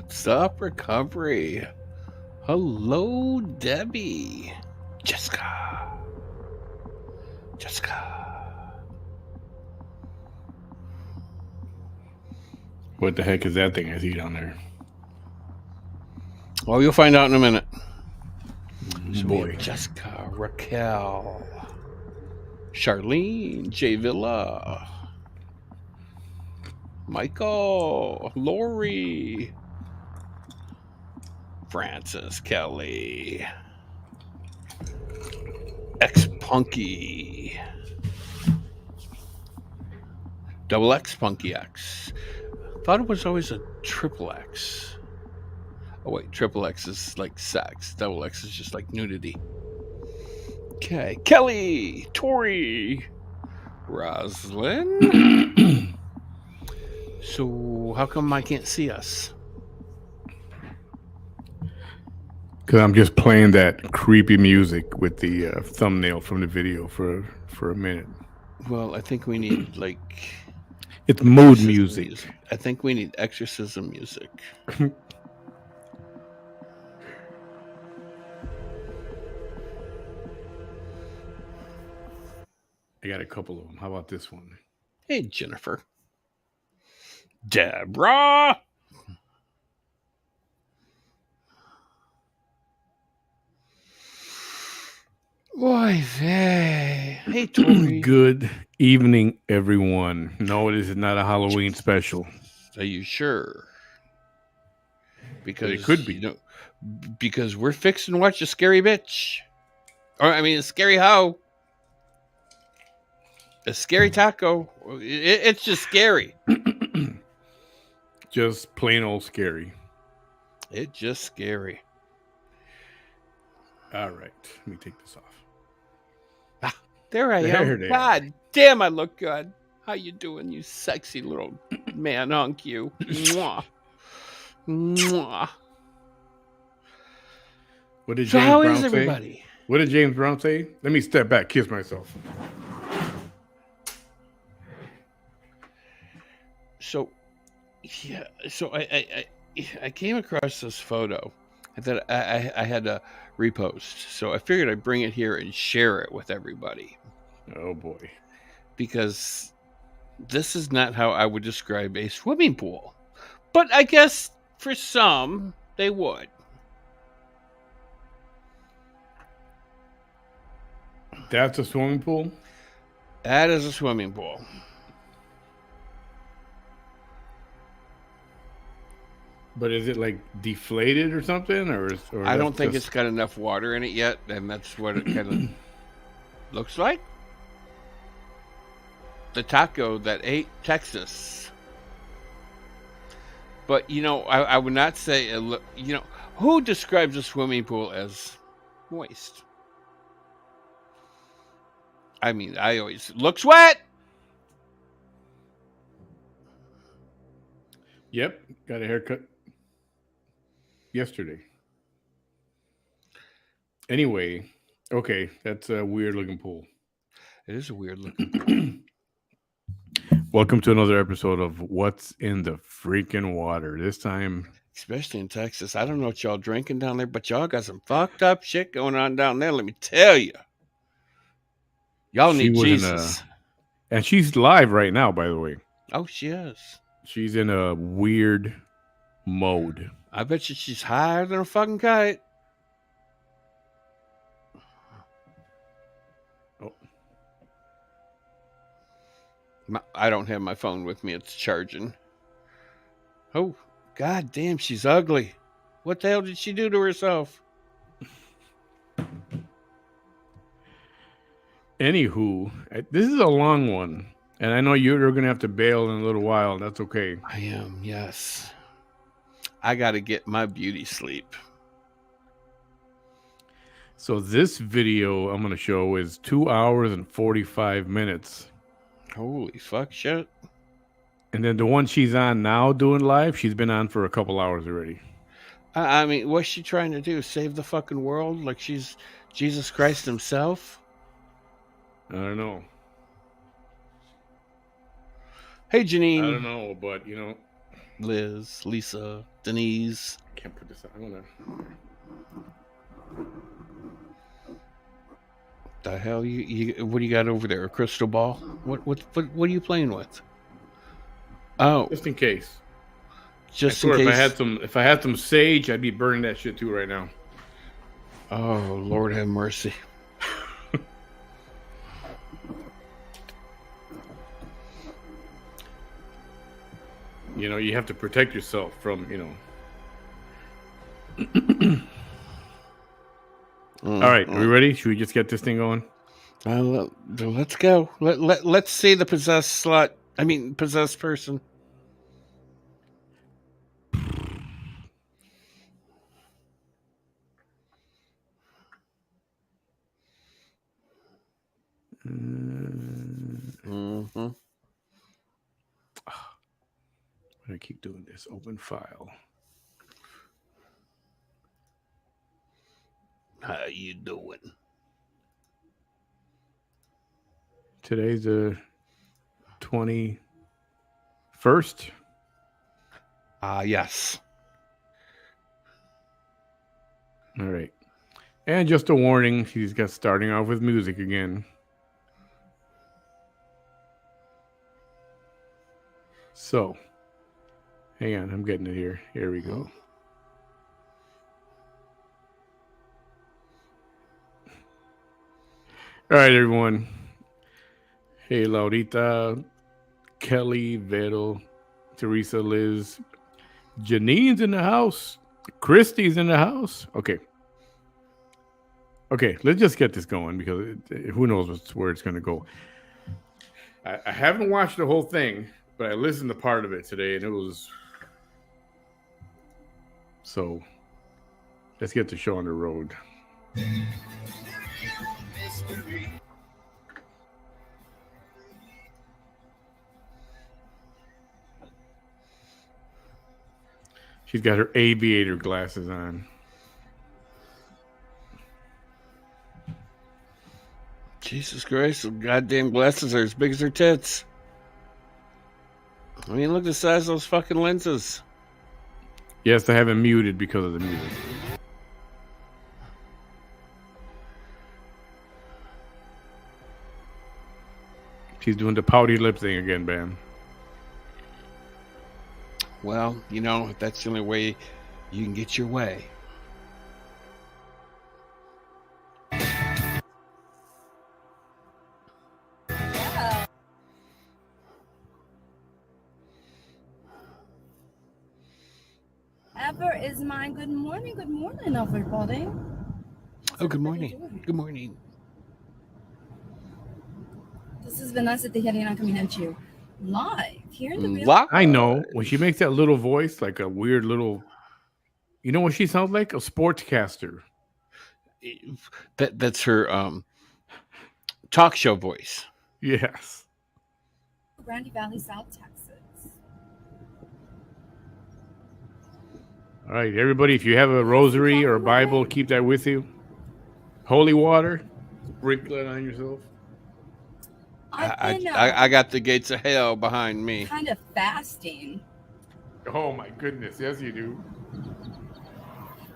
Stop recovery. Hello, Debbie. Jessica. What the heck is that thing I see down there? Well, you'll find out in a minute. So we Boy. have Jessica, Raquel, Charlene, J Villa, Michael, Lori, Francis, Kelly, X Punky, Double X Punky X. Thought it was always a triple X. Oh wait, triple X is like sex. Double X is just like nudity. Okay, Kelly, Tori, Roslyn. So how come I can't see us? Because I'm just playing that creepy music with the thumbnail from the video for a minute. Well, I think we need like It's mood music. I think we need exorcism music. I got a couple of them. How about this one? Hey, Jennifer. Deborah. Why, vey. Hey, Tori. Good evening, everyone. No, this is not a Halloween special. Are you sure? Because it could be. Because we're fixing to watch a scary bitch. Or I mean, a scary how. A scary taco. It's just scary. Just plain old scary. It's just scary. All right, let me take this off. Ah, there I am. God damn, I look good. How you doing, you sexy little man hunk, you? Mwah. Mwah. What did James Brown say? Everybody? What did James Brown say? Let me step back, kiss myself. So, yeah. So I came across this photo that I had to repost. So I figured I'd bring it here and share it with everybody. Oh boy. Because this is not how I would describe a swimming pool. But I guess for some, they would. That's a swimming pool? That is a swimming pool. But is it like deflated or something? Or I don't think it's got enough water in it yet, and that's what it kind of looks like. The taco that ate Texas. But, I would not say, who describes a swimming pool as moist? I mean, I always looks wet. Yep, got a haircut yesterday. Anyway, okay, that's a weird looking pool. It is a weird looking pool. Welcome to another episode of What's in the Freaking Water. This time, especially in Texas, I don't know what y'all drinking down there, but y'all got some fucked up shit going on down there. Let me tell you, y'all need Jesus. And she's live right now, by the way. Oh, she is. She's in a weird mode. I bet you she's higher than a fucking kite. Oh. I don't have my phone with me. It's charging. Oh, god damn, she's ugly. What the hell did she do to herself? Anywho, this is a long one. And I know you're going to have to bail in a little while. That's okay. I am, yes. I got to get my beauty sleep. So this video I'm going to show is 2 hours and 45 minutes. Holy fuck shit. And then the one she's on now doing live, she's been on for a couple hours already. I mean, what's she trying to do? Save the fucking world? Like she's Jesus Christ himself? I don't know. Hey, Janine. I don't know, but, Liz, Lisa, Destinies. Can't put this on. I'm gonna. The hell you what do you got over there? A crystal ball? What are you playing with? Oh, Just in case. just I in swear, case. if I had some sage, I'd be burning that shit too right now. Oh, Lord have mercy. You know, you have to protect yourself from, All right, are we ready? Should we just get this thing going? Let's go. Let's see the possessed slut. I mean, possessed person. Mm-hmm. I keep doing this. Open file. How you doing? Today's the 21st. Yes. All right. And just a warning, she's got starting off with music again. So, hang on, I'm getting it here. Here we go. All right, everyone. Hey, Laurita, Kelly, Vero, Teresa, Liz, Janine's in the house. Christy's in the house. Okay. Okay, let's just get this going because who knows where it's going to go. I haven't watched the whole thing, but I listened to part of it today, and it was... So, let's get the show on the road. She's got her aviator glasses on. Jesus Christ, those goddamn glasses are as big as her tits. I mean, look at the size of those fucking lenses. Yes, I have it muted because of the music. She's doing the pouty lip thing again, Bam. Well, you know, that's the only way you can get your way. Ever is mine. Good morning, everybody. Oh, good morning. Good morning. This is Vanessa Tejera coming at you live here in the real. Live. I know when she makes that little voice, like a weird little. You know what she sounds like? A sportscaster. That's her talk show voice. Yes. Grande Valley, South Texas. All right, everybody, if you have a rosary or a Bible, keep that with you. Holy water, sprinkle it on yourself. I got the gates of hell behind me. Kind of fasting. Oh my goodness, yes you do.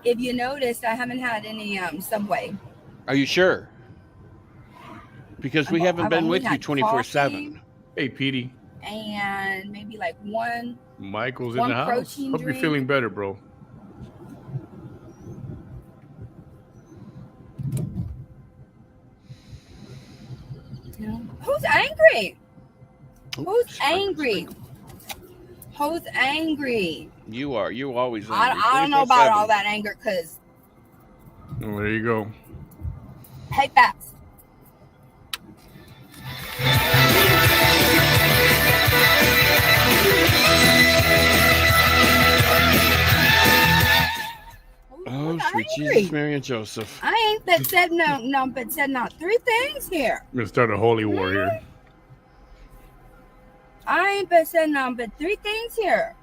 If you noticed, I haven't had any Subway. Are you sure? Because we haven't been with you 24/7. Hey, Petey. And maybe like one. Michael's in the house. Hope you're feeling better, bro. You know, who's angry? Who's angry? Who's angry? You are. You always angry. I don't know about all that anger because. Well, there you go. Hey, Paps. Oh, sweet Jesus, Mary and Joseph. I ain't but said not three things here. I'm gonna start a holy war here. I ain't but said but three things here.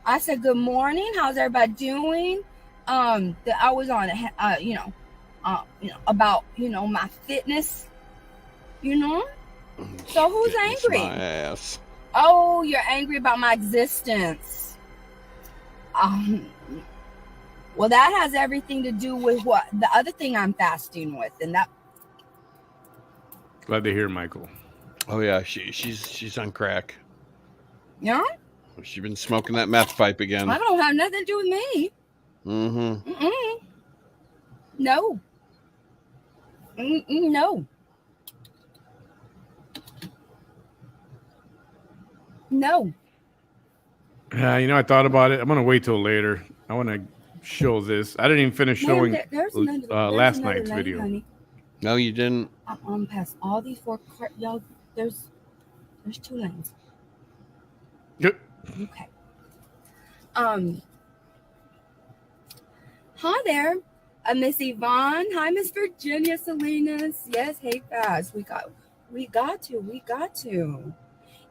I said good morning. How's everybody doing? I was on about my fitness. So who's angry? My ass. Oh, you're angry about my existence. Well, that has everything to do with what the other thing I'm fasting with, and that. Glad to hear, Michael. Oh yeah, she's on crack. Yeah, She's been smoking that meth pipe again. I don't have nothing to do with me. Mm-hmm. No. No. No. I thought about it. I'm gonna wait till later. I want to show this. I didn't even finish showing There's last another night's lane, video. honey. No, you didn't. Past all these 4 cars, y'all. There's 2 lanes. Good. Okay. Hi there, Miss Yvonne. Hi, Miss Virginia Salinas. Yes, hey, fast. We got to.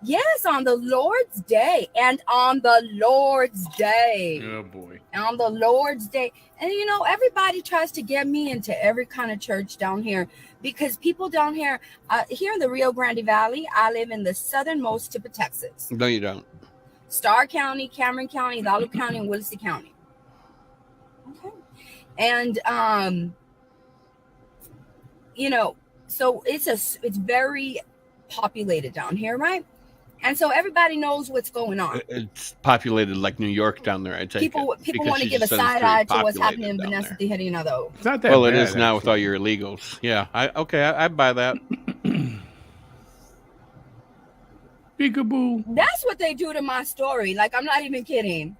Yes, on the Lord's Day, and on the Lord's Day. Oh boy. On the Lord's Day. And everybody tries to get me into every kind of church down here, because people down here, here in the Rio Grande Valley, I live in the southernmost tip of Texas. No, you don't. Starr County, Cameron County, Hidalgo County, and Willacy County. Okay. And so it's very populated down here, right? And so everybody knows what's going on. It's populated like New York down there. I take people it. want to give a side eye to what's happening in Vanessa Tijerina. It's not that well, bad, it is now with actually. all your illegals. Yeah, I buy that. Peekaboo. That's what they do to my story. Like, I'm not even kidding.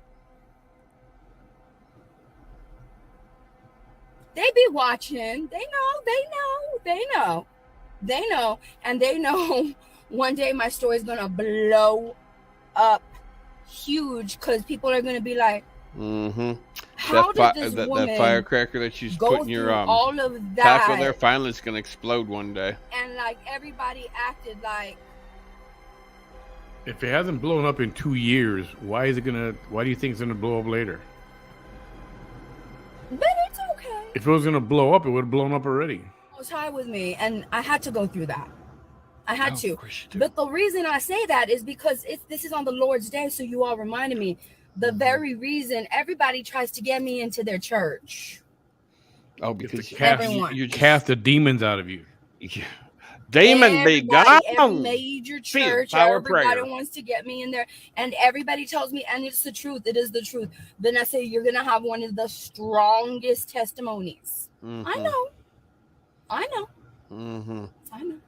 They be watching. They know. And they know one day my story is going to blow up huge, because people are going to be like, how did this woman that firecracker that she's go putting your through all of that? taco there, finally it's going to explode one day. And like everybody acted like, If it hasn't blown up in 2 years, why do you think it's gonna blow up later? but it's okay. If it was gonna blow up, it would have blown up already. It was high with me, and I had to go through that. I had to. Of course you do. But the reason I say that is because this is on the Lord's Day, so you all reminded me. The very reason everybody tries to get me into their church. Oh, because everyone. Cast the demons out of you. Yeah. Demon be gone. Every major church, power everybody prayer. wants to get me in there, and everybody tells me, and it's the truth. It is the truth. Vanessa, you're gonna have one of the strongest testimonies. Mm-hmm. I know. Mm-hmm. I know.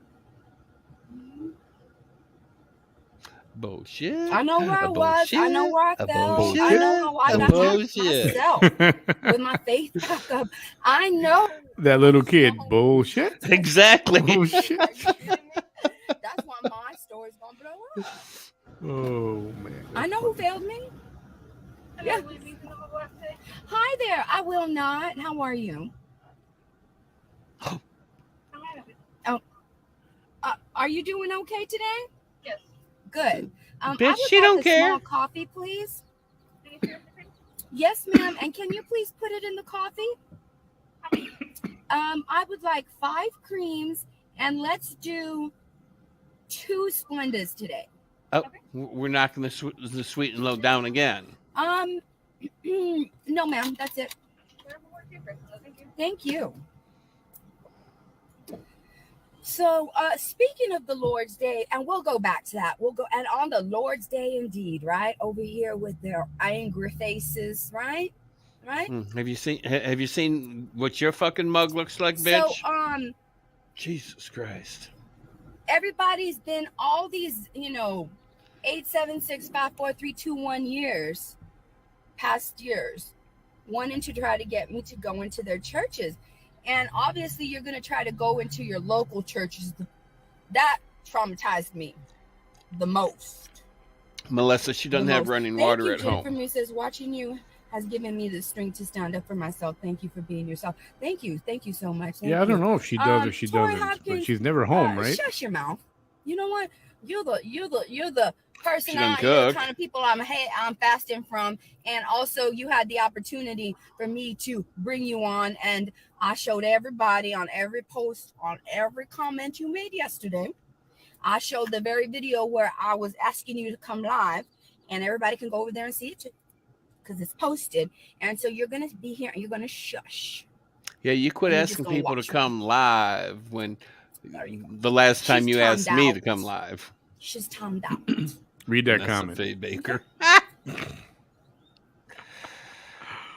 Bullshit. I know where I was. I know where I felt. Bullshit. I know how I got Bullshit. myself with my faith back up. I know. That little kid, bullshit. Exactly. Bullshit. That's why my story's gonna blow up. Oh man. I know who failed me. Yeah. Hi there. I will not. How are you? Are you doing okay today? Yes. Good. Bitch, I would she like don't a care. Small coffee, please. Yes, ma'am. And can you please put it in the coffee? I would like 5 creams, and let's do 2 Splendas today. Oh, we're knocking the sweet and low down again. No, ma'am. That's it. Thank you. So, speaking of the Lord's Day, and we'll go back to that. We'll go, and on the Lord's Day, indeed, right over here with their angry faces, right? Have you seen what your fucking mug looks like, bitch? So, Jesus Christ. everybody's been all these, 8765431 years, past years, wanting to try to get me to go into their churches. And obviously, you're going to try to go into your local churches. That traumatized me the most. Melissa, she doesn't have running water at home. Jennifer Mu says, watching you has given me the strength to stand up for myself. Thank you for being yourself. Thank you so much. Thank I don't know if she does or she doesn't, Hopkins, but she's never home, right? Shut your mouth. You know what? You're the person She done you're the cooked. kind of people I'm fasting from, and also you had the opportunity for me to bring you on, and I showed everybody on every post, on every comment you made yesterday. I showed the very video where I was asking you to come live, and everybody can go over there and see it too. because it's posted. And so you're gonna be here and you're gonna shush. Yeah, you quit And you're just asking gonna people to watch me. come live when There you go. the last time She's you timed asked me to out. come live. She's timed out. Read that Vanessa comment. Faye Baker.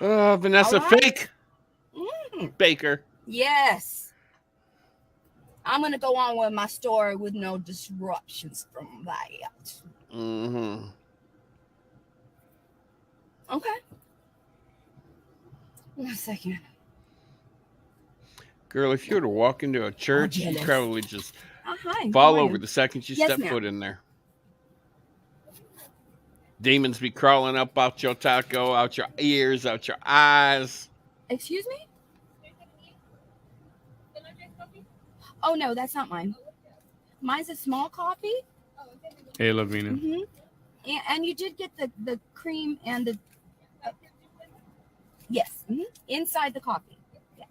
All Vanessa right. Fake Mhm. Baker. Yes. I'm gonna go on with my story with no disruptions from that. Mm-hmm. Okay. 1 second. Girl, if you were to walk into a church, you'd jealous. probably just Hi. How fall are over you? the second you Yes, step ma'am. foot in there. Demons be crawling up out your taco, out your ears, out your eyes. Excuse me? Oh no, that's not mine. Mine's a small coffee. Hey, Lavina. And you did get the cream and the yes, inside the coffee. Yeah.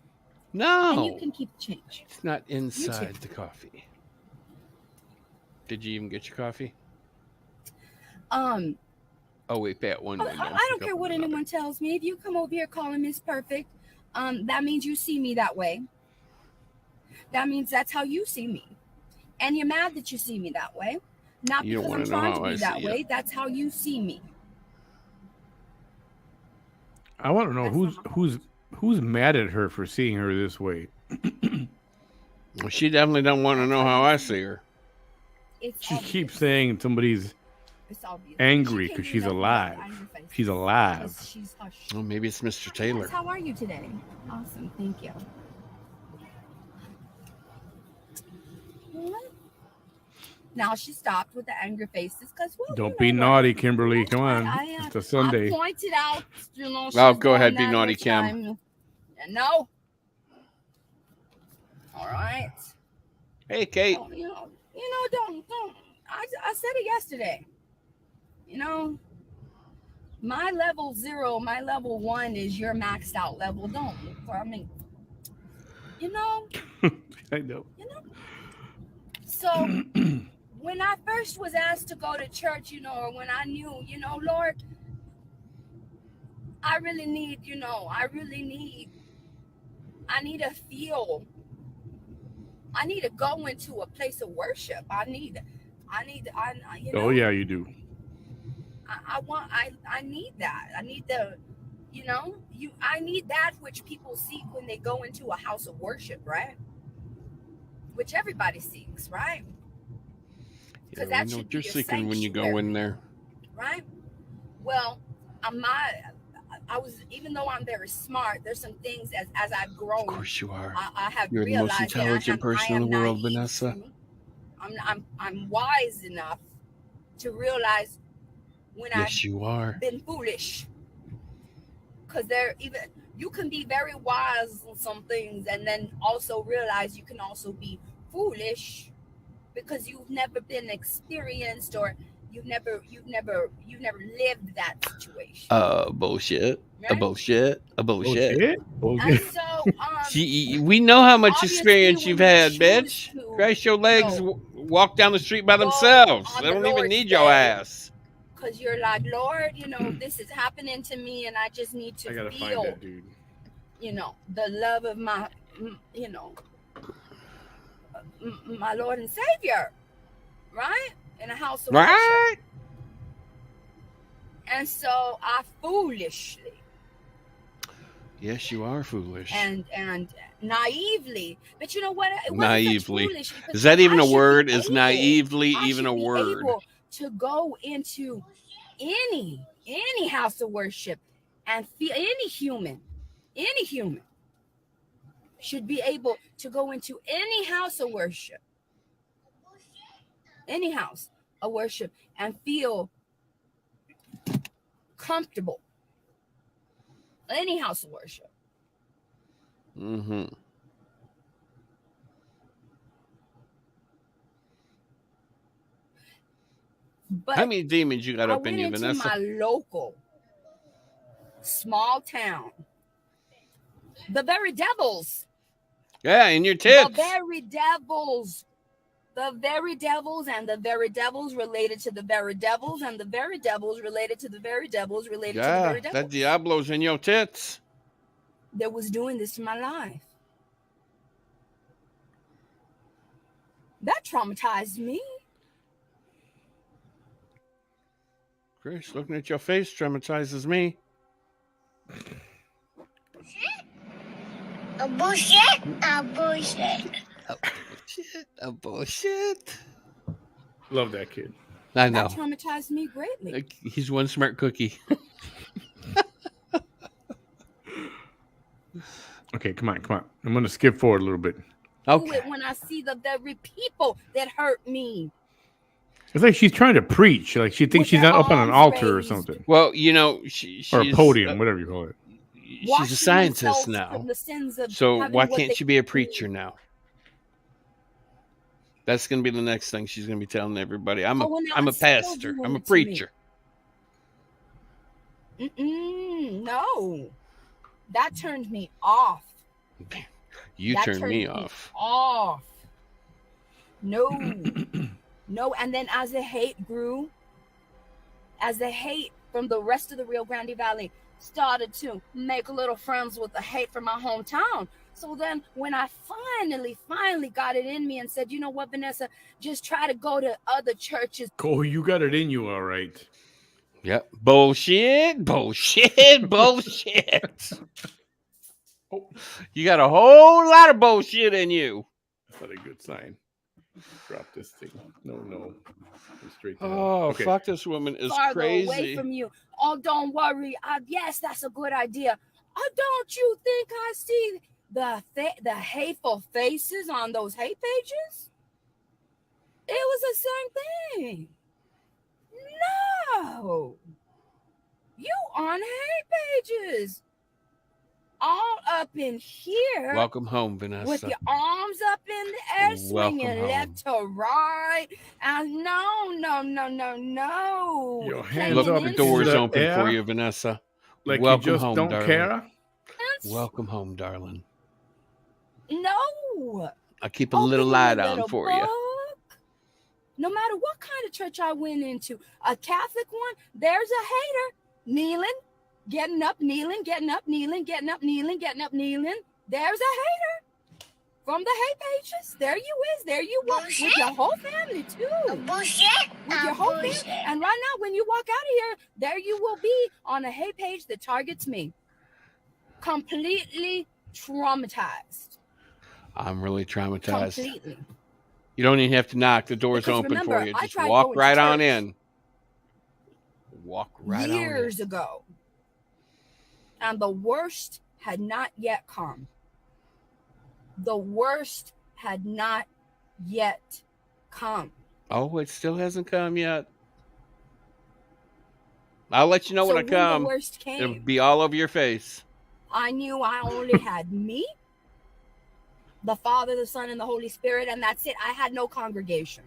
And you No, can keep the change. it's not inside the coffee. Did you even get your coffee? Oh wait, Pat, one window. I don't care what anyone tells me. If you come over here calling Miss Perfect, that means you see me that way. That means that's how you see me. And you're mad that you see me that way. Not You don't because I'm wanna know trying to how I be that see you. way. That's how you see me. I want to know who's mad at her for seeing her this way. Well, she definitely don't want to know how I see her. It's She obvious. keeps saying somebody's It's obvious. angry She because can't she's even alive. look at your face She's 'cause alive. She's hushed. Well, maybe it's Mr. Yes, Taylor. how are you today? Awesome, thank you. Now she stopped with the angry faces because Don't be naughty, Kimberly. Come on. It's a Sunday. I pointed out, Oh, go ahead, be naughty, Kim. No. All right. Hey, Kate. Don't. Don't. I said it yesterday. My level 0, my level 1 is your maxed out level. Don't look for me. I know. So when I first was asked to go to church, or when I knew, Lord, I really need, I need to feel, I need to go into a place of worship. I need, Oh yeah, you do. I need that. I need I need that which people seek when they go into a house of worship, right? Which everybody seeks, right? Yeah, we know what you're seeking when you go in there. Right? Well, I was, even though I'm very smart, there's some things as I've grown. Of course you are. I have You're the realized most intelligent person in the world, Vanessa. I'm wise enough to realize when yes, you are. I've been foolish. Because you can be very wise on some things and then also realize you can also be foolish because you've never been experienced or you've never lived that situation. Bullshit. Right? Bullshit. Bullshit. And so we know how much obviously, experience you've when you had, bitch. choose to, Christ, your legs walk down the street by themselves. They don't even need your ass. Because you're like, Lord, this is happening to me and I just need to gotta feel, find that dude. The love of my, my Lord and Savior, right? In a house of worship. And so I foolishly. Yes, you are foolish. And naively. But you know what? Naively. Is that even a word? Is naively even a word? Able to go into any house of worship and feel any human should be able to go into any house of worship, and feel comfortable. Any house of worship. Mm-hmm. But how many demons you got up in you, Vanessa? I went into my local small town. The very devils. Yeah, in your tits. The very devils. The very devils and the very devils related to the very devils and the very devils related to the very devils related to the Yeah, very devils. that Diablo's in your tits. That was doing this to my life. That traumatized me. Grace, looking at your face traumatizes me. A bullshit. A bullshit. A bullshit. Love that kid. I That know. traumatized me greatly. He's one smart cookie. Okay, come on. I'm going to skip forward a little bit. Do Okay. it when I see the very people that hurt me. It's like she's trying to preach. Like she thinks With she's their not up on an arms altar or raised. something. Well, you know, she's Or a podium, whatever you call it. She's a Washing scientist themselves now. from the sins of So having why what can't they she be a do. preacher now? That's going to be the next thing she's going to be telling everybody. I'm Oh, well, now a it's still pastor. doing I'm a it to me. preacher. No. That turned me off. You That turned me turned off. Off. No. No. And then as the hate grew, as the hate from the rest of the Rio Grande Valley started to make little friends with the hate from my hometown. So then when I finally got it in me and said, you know what, Vanessa, just try to go to other churches. Cole, you got it in you, all right. Yep. Bullshit. Bullshit. Bullshit. Oh, You got a whole lot of bullshit in you. that's not a good sign. Drop this thing. No. Go straight to Oh, hell. Okay. fuck, this woman is Farther away crazy. from you. Oh, don't worry. Yes, that's a good idea. Oh, don't you think I see the hateful faces on those hate pages? It was the same thing. No. You on hate pages. All up in here. Welcome home, Vanessa. With your arms up in the air, swinging Welcome home. left to right. And no. Your Playing hands Look, up the in door's the open for air. you, Vanessa. Like Welcome you just home, don't darling. care. Welcome home, darling. No. I keep a Open little your light on little for you. book. No matter what kind of church I went into, a Catholic one, there's a hater kneeling, getting up, kneeling, getting up, kneeling, getting up, kneeling, getting up, kneeling. There's a hater from the hate pages. There you is. There you are with your whole family A too. bullshit. With your A whole family. bullshit. And right now, when you walk out of here, there you will be on a hate page that targets me. Completely traumatized. I'm really traumatized. Completely. You don't even have to knock. The door's Because open remember, for you. I Just tried walk going to right on church in. Walk right on in. years ago. And the worst had not yet come. The worst had not yet come. Oh, it still hasn't come yet. I'll let you know So when I when come. the worst It'll came, be all over your face. I knew I only had me, the Father, the Son, and the Holy Spirit, and that's it. I had no congregation.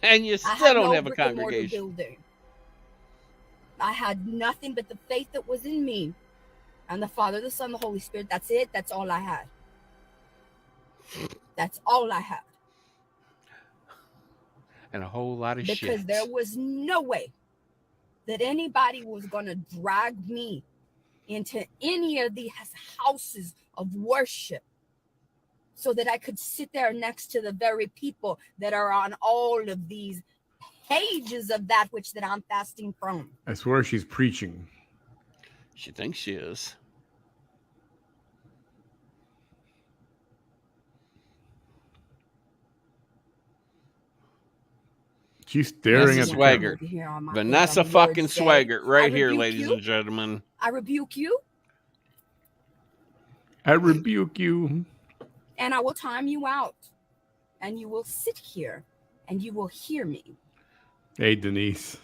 And you I still had don't no have a brick and mortar congregation. building. I had nothing but the faith that was in me and the Father, the Son, the Holy Spirit. That's it. That's all I had. That's all I had. And a whole lot of shit. Because there was no way that anybody was going to drag me into any of these houses of worship so that I could sit there next to the very people that are on all of these pages of that which that I'm fasting from. I swear she's preaching. She thinks she is. She's staring Vanessa at the Swaggart. camera. Vanessa fucking Swaggart right here, ladies and gentlemen. I rebuke you. I rebuke you. And I will time you out. And you will sit here and you will hear me. Hey, Denise.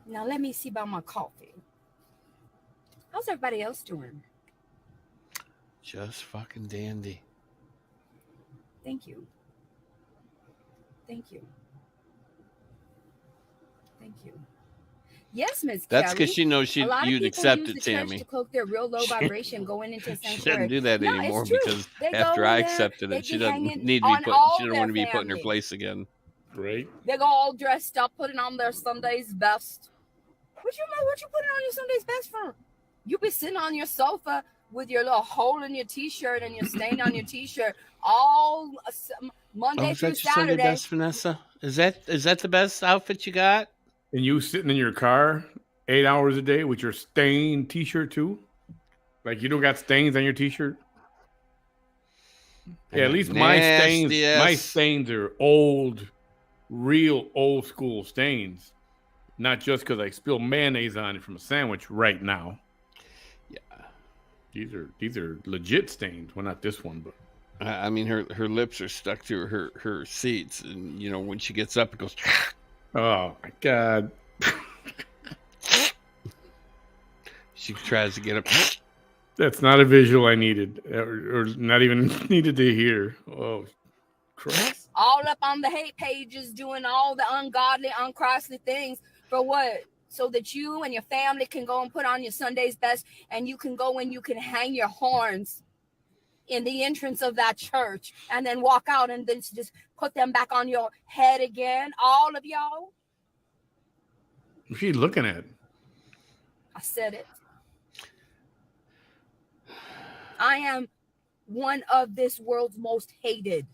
Now let me see about my coffee. How's everybody else doing? Just fucking dandy. Thank you. Thank you. Thank you. Yes, Miss That's Kelly. because she knows A lot of you'd people accept use it, the church Tammy. to cloak their real low She, vibration going into a she doesn't sanctuary. do that No, anymore it's true. because They after go I in there, accepted they it, she be doesn't hanging need to be on put. She all don't their want to be put in her family. place again. Right? They go all dressed up, putting on their Sunday's best. What you putting on your Sunday's best for? You be sitting on your sofa with your little hole in your t-shirt and your stain on your t-shirt all Oh, Monday is through that your Sunday Saturday. best, Vanessa? Is that the best outfit you got? And you sitting in your car 8 hours a day with your stained t-shirt too? Like you don't got stains on your t-shirt? And Yeah, at that least nasty my ass. stains are old, real old school stains. Not just because I spilled mayonnaise on it from a sandwich right now. Yeah. These are legit stains. Well, not this one, but I mean, her lips are stuck to her seats, and when she gets up, it goes. oh my god. She tries to get up. That's not a visual I needed, or not even needed to hear. Oh, Christ. All up on the hate pages doing all the ungodly, unchristly things for what? So that you and your family can go and put on your Sunday's best, and you can go and you can hang your horns in the entrance of that church and then walk out and then just put them back on your head again. All of y'all. What's she looking at? I said it. I am one of this world's most hated.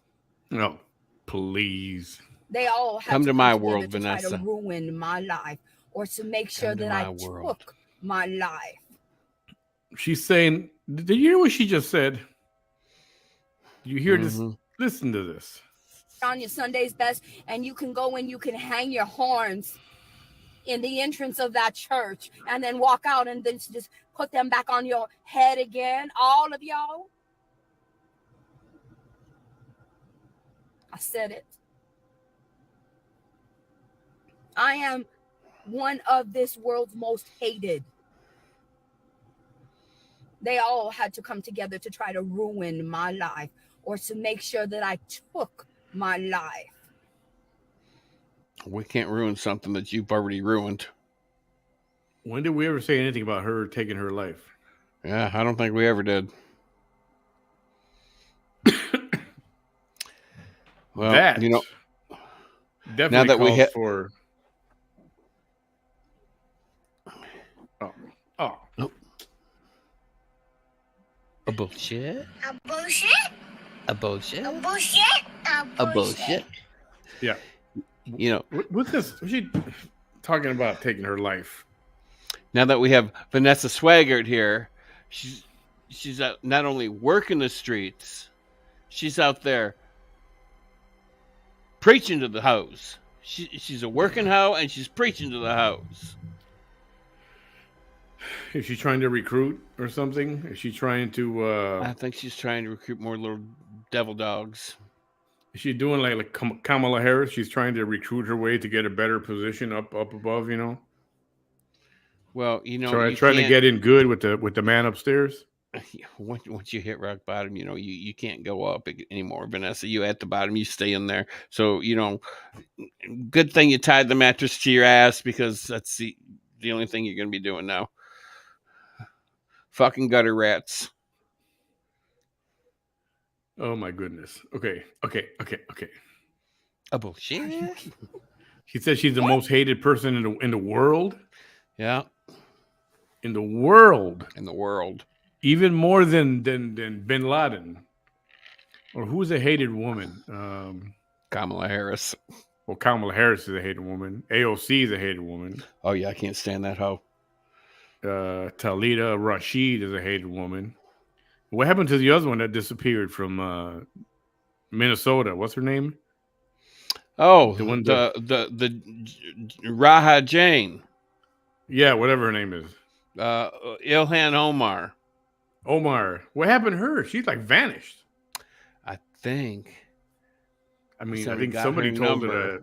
Oh, please. They all have Come to to come my together world, to try to Vanessa. ruin my life or to make sure Come to that I my world. took my life. She's saying, did you hear what she just said? Did you hear this? Mhm. Listen to this. On your Sunday's best, and you can go and you can hang your horns in the entrance of that church and then walk out and then just put them back on your head again. All of y'all. I said it. I am one of this world's most hated. They all had to come together to try to ruin my life or to make sure that I took my life. We can't ruin something that you've already ruined. When did we ever say anything about her taking her life? Yeah, I don't think we ever did. Well, that definitely now that we calls hit for. Oh, a bullshit, A bullshit. a bullshit, A bullshit. a bullshit. yeah. What's this? What's she talking about taking her life? Now that we have Vanessa Swaggart here, she's out not only working the streets, she's out there preaching to the hoes. She's a working hoe and she's preaching to the hoes. Is she trying to recruit or something? Is she trying to? I think she's trying to recruit more little devil dogs. Is she doing like Kamala Harris? She's trying to recruit her way to get a better position up above. Well, Trying to get in good with the man upstairs. Once you hit rock bottom, you can't go up anymore, Vanessa. You at the bottom, you stay in there. So good thing you tied the mattress to your ass because that's the only thing you're going to be doing now. Fucking gutter rats. Oh my goodness. Okay. A bullshit. She said she's the most hated person in the world. Yeah. In the world. In the world. Even more than Bin Laden. Or who's a hated woman? Kamala Harris. Well, Kamala Harris is a hated woman. AOC is a hated woman. Oh yeah, I can't stand that hoe. Talita Rashid is a hated woman. What happened to the other one that disappeared from Minnesota? What's her name? Oh, the one the Raha Jane. Yeah, whatever her name is. Ilhan Omar. Omar. What happened to her? She's like vanished. I think. I mean, Somebody I think got somebody her told number. her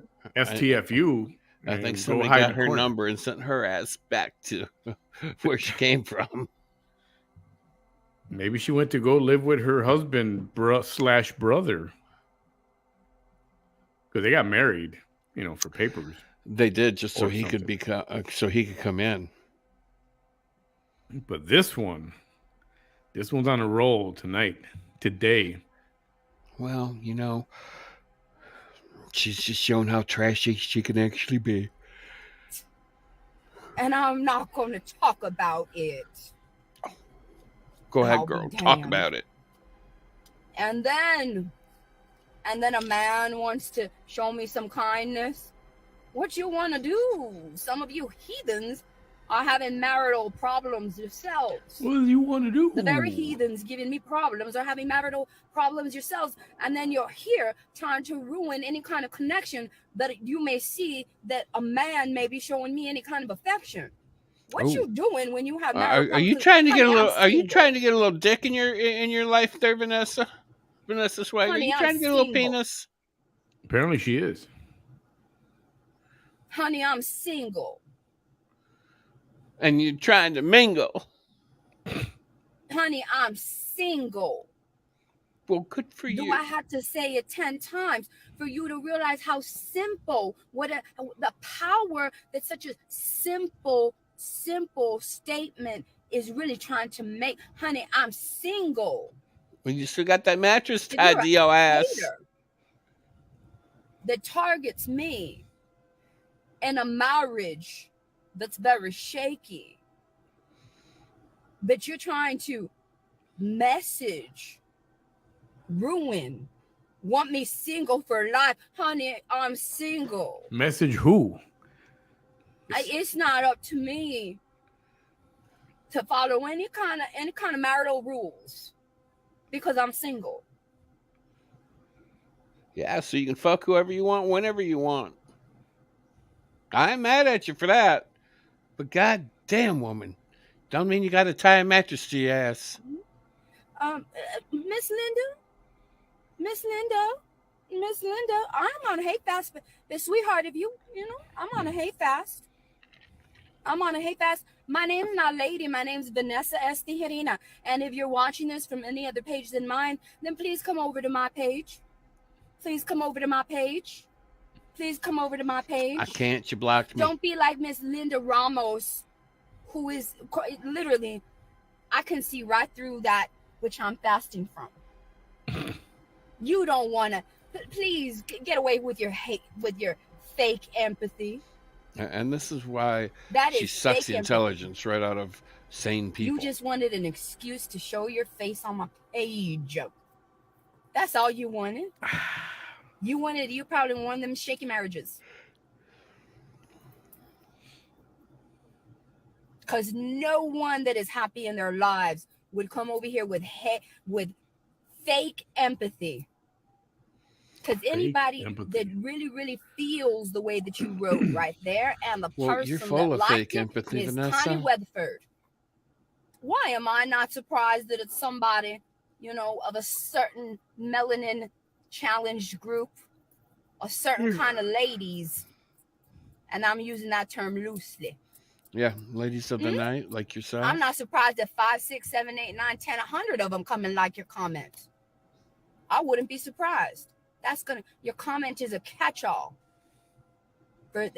to STFU. I think go somebody hide in got the her corner. number and sent her ass back to where she came from. Maybe she went to go live with her husband / brother. Because they got married, for papers. They did just so Or he could something. so he could come in. But this one's on a roll today. Well, she's just showing how trashy she can actually be. And I'm not going to talk about it. Go ahead, I'll be girl. Talk damned. about it. And then a man wants to show me some kindness. What you want to do? Some of you heathens are having marital problems yourselves. What do you want to do? The very heathens giving me problems are having marital problems yourselves. And then you're here trying to ruin any kind of connection that you may see that a man may be showing me any kind of affection. What you doing when you have marital Are you problems? trying to get a Honey, little? I'm Are you single. trying to get a little dick in your life there, Vanessa? Vanessa Swag. Are Honey, you I'm trying to get a little single. penis? Apparently she is. Honey, I'm single. And you're trying to mingle. Honey, I'm single. Well, good for Do you. I have to say it 10 times for you to realize how simple, the power that such a simple statement is really trying to make? Honey, I'm single. Well, you still got that mattress If tied you're to your a ass. hater that targets me in a marriage that's very shaky, that you're trying to message, ruin, want me single for life. Honey, I'm single. Message who? It's not up to me to follow any kind of marital rules because I'm single. Yeah, so you can fuck whoever you want, whenever you want. I ain't mad at you for that. But god damn, woman, don't mean you got to tie a mattress to your ass. Miss Linda, I'm on a hate fast, but sweetheart, if I'm on a hate fast. My name's not Lady. My name's Vanessa Estijerina. And if you're watching this from any other page than mine, then please come over to my page. Please come over to my page. I can't. You blocked me. Don't be like Miss Linda Ramos, who is literally, I can see right through that which I'm fasting from. You don't want to. Please get away with your hate, with your fake empathy. And this is why she is sucks the empathy. intelligence right out of sane people. You just wanted an excuse to show your face on my page. That's all you wanted. You probably wanted them shaky marriages. Because no one that is happy in their lives would come over here with fake empathy. Because anybody that really, really feels the way that you wrote right there, and the person you're full that of fake liked it empathy, is Vanessa. Connie Weatherford. Why am I not surprised that it's somebody, of a certain melanin challenged group, a certain kind of ladies, and I'm using that term loosely. Yeah, ladies of the night, like yourself. I'm not surprised that 5, 6, 7, 8, 9, 10, 100 of them come and like your comment. I wouldn't be surprised. Your comment is a catch-all. They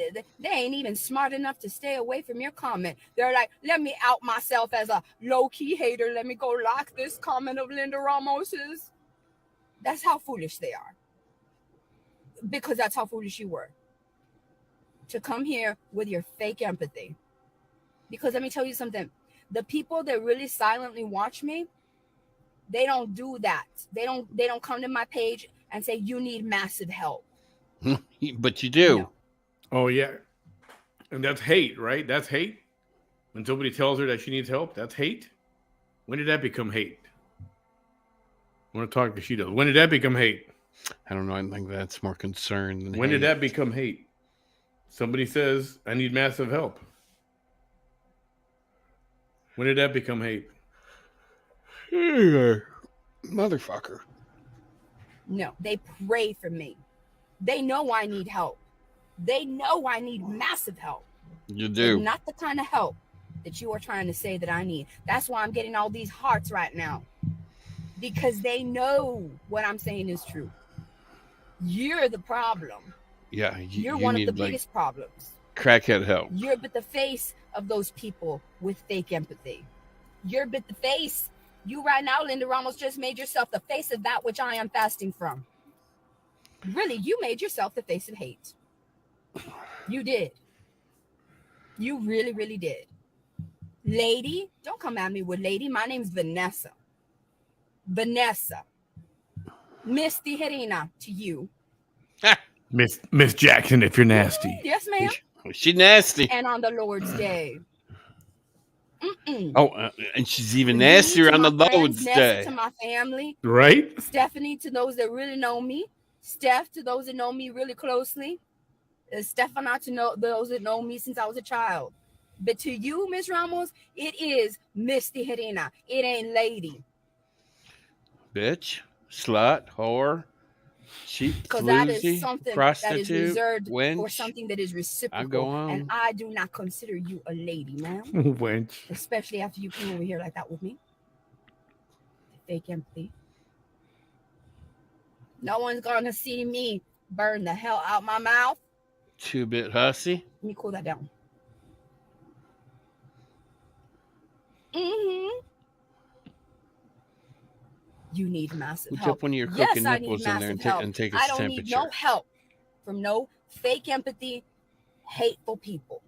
ain't even smart enough to stay away from your comment. They're like, let me out myself as a low-key hater. Let me go like this comment of Linda Ramos's. That's how foolish they are. Because that's how foolish you were. To come here with your fake empathy. Because let me tell you something. The people that really silently watch me, they don't do that. They don't come to my page and say, you need massive help. But you do. No. Oh, yeah. And that's hate, right? That's hate? When somebody tells her that she needs help, that's hate? When did that become hate? I want to talk to she does. When did that become hate? I don't know. I think that's more concern than When hate. did that become hate? Somebody says, I need massive help. When did that become hate? Motherfucker. No, they pray for me. They know I need help. They know I need massive help. You do. It's not the kind of help that you are trying to say that I need. That's why I'm getting all these hearts right now. Because they know what I'm saying is true. You're the problem. Yeah, You're you one of the need like biggest problems. crackhead help. You're but the face of those people with fake empathy. You're but the face. You right now, Linda Ramos, just made yourself the face of that which I am fasting from. Really, you made yourself the face of hate. You did. You really, really did. Lady, don't come at me with lady. My name's Vanessa. Vanessa. Miss Tijerina to you. Miss Jackson, if you're nasty. Yes, ma'am. She nasty. And on the Lord's Day. Mm-mm. Oh, and she's even V nastier to on my the friends, Lord's Nessa Day. to my family, Right? Stephanie to those that really know me, Steph to those that know me really closely, Stefana to know those that know me since I was a child. But to you, Miss Ramos, it is Miss Tijerina. It ain't lady. Bitch, slut, whore, cheap, Because that is floozy, something that is prostitute, reserved for wench. something that is I go reciprocal. on. And I do not consider you a lady, ma'am. Wench. Especially after you came over here like that with me. Fake empathy. No one's gonna see me burn the hell out my mouth. 2-bit hussy. Let me cool that down. Mm-hmm. You need massive Put help. up one of your Yes, cooking I need nipples in there massive help. and take I its don't need temperature. no help from no fake empathy, hateful people.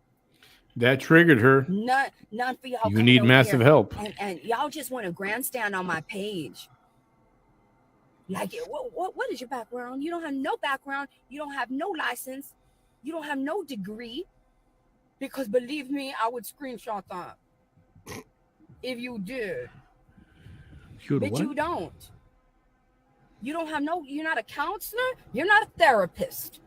That triggered her. None for y'all. You need massive help. And y'all just want to grandstand on my page. Like, what is your background? You don't have no background. You don't have no license. You don't have no degree. Because believe me, I would screenshot that if you did. But you don't. You don't have no, you're not a counselor. You're not a therapist.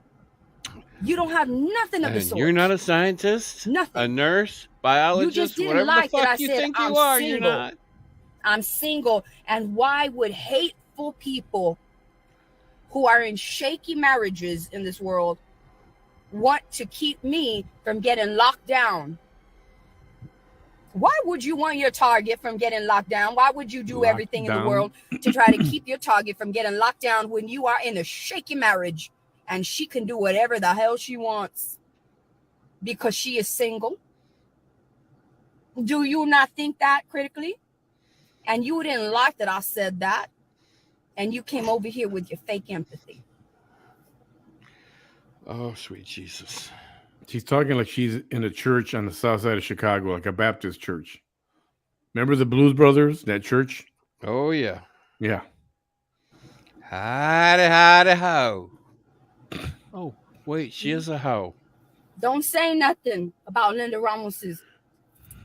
You don't have nothing of the And sort. you're not a scientist, Nothing. a nurse, You biologist, just didn't whatever like the that fuck I you said think I'm you are, single. you're not. I'm single. And why would hateful people who are in shaky marriages in this world want to keep me from getting locked down? Why would you want your target from getting locked down? Why would you do everything in the world to try to keep your target from getting locked down when you are in a shaky marriage and she can do whatever the hell she wants because she is single? Do you not think that critically? And you didn't like that I said that. And you came over here with your fake empathy. Oh, sweet Jesus. She's talking like she's in a church on the south side of Chicago, like a Baptist church. Remember the Blues Brothers, that church? Oh, yeah. Yeah. Howdy ho. Oh, wait, she is a hoe. Don't say nothing about Linda Ramos's.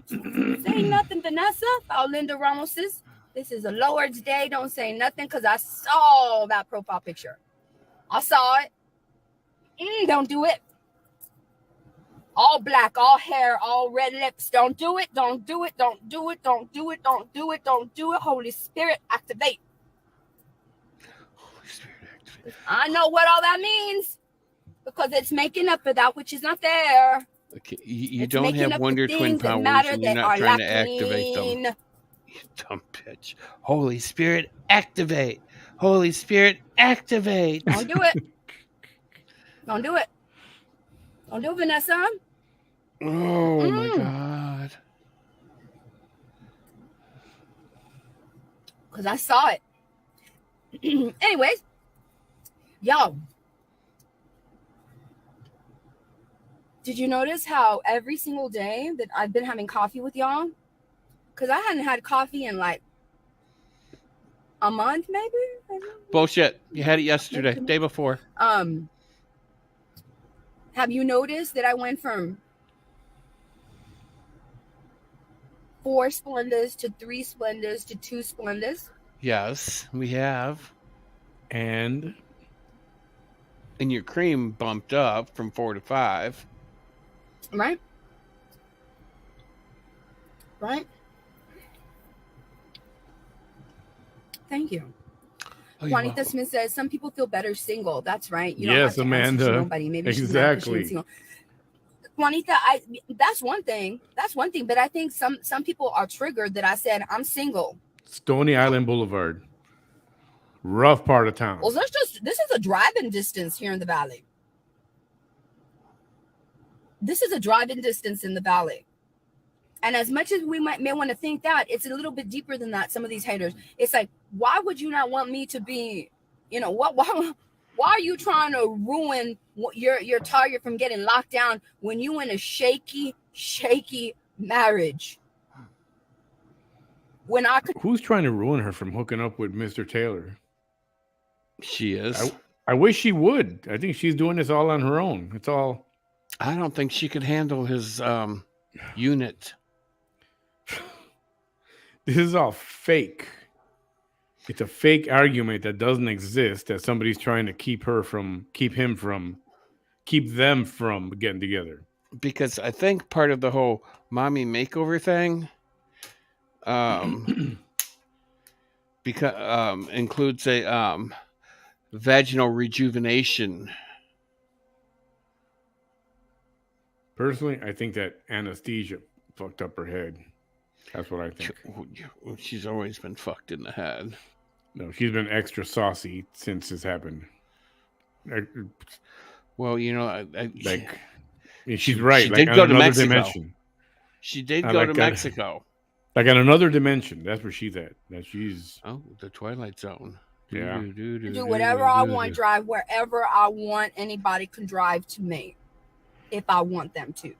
Say nothing, Vanessa, about Linda Ramos's. This is a Lord's Day. Don't say nothing because I saw that profile picture. I saw it. Don't do it. All black, all hair, all red lips. Don't do it. Don't do it. Don't do it. Don't do it. Don't do it. Don't do it. Holy Spirit, activate. Holy Spirit, activate. I know what all that means because it's making up for that which is not there. Okay, you don't have Wonder Twin powers and you're not trying to activate them. You dumb bitch. Holy Spirit, activate. Holy Spirit, activate. Don't do it. Don't do it. Don't do it, Vanessa. Oh, my God. Because I saw it. Anyways, y'all, did you notice how every single day that I've been having coffee with y'all? Because I hadn't had coffee in like a month, maybe? Bullshit. You had it yesterday, day before. Have you noticed that I went from 4 Splendas to 3 Splendas to 2 Splendas? Yes, we have. And your cream bumped up from 4 to 5. Right? Thank you. Oh, Juanita Smith says some people feel better single. That's right. You yes, don't have to Amanda. answer to nobody. Maybe exactly. She's single. Juanita, that's one thing. But I think some people are triggered that I said I'm single. Stony Island Boulevard, rough part of town. Well, this is a driving distance here in the valley. This is a driving distance in the valley. And as much as we may want to think that, it's a little bit deeper than that. Some of these haters, it's like, why would you not want me to be, why are you trying to ruin your target from getting locked down when you in a shaky marriage? When I could, Who's trying to ruin her from hooking up with Mr. Taylor? She is. I wish she would. I think she's doing this all on her own. It's all. I don't think she could handle his unit. This is all fake. It's a fake argument that doesn't exist, that somebody's trying to keep them from getting together. Because I think part of the whole mommy makeover thing includes a vaginal rejuvenation. Personally, I think that anesthesia fucked up her head. That's what I think. She's always been fucked in the head. No, she's been extra since this happened. Well, she's right. She like did go to Mexico. Dimension. She did go to Mexico. Like on another dimension. That's where she's at. The Twilight Zone. Yeah. Do whatever I want, drive wherever I want. Anybody can drive to me if I want them to.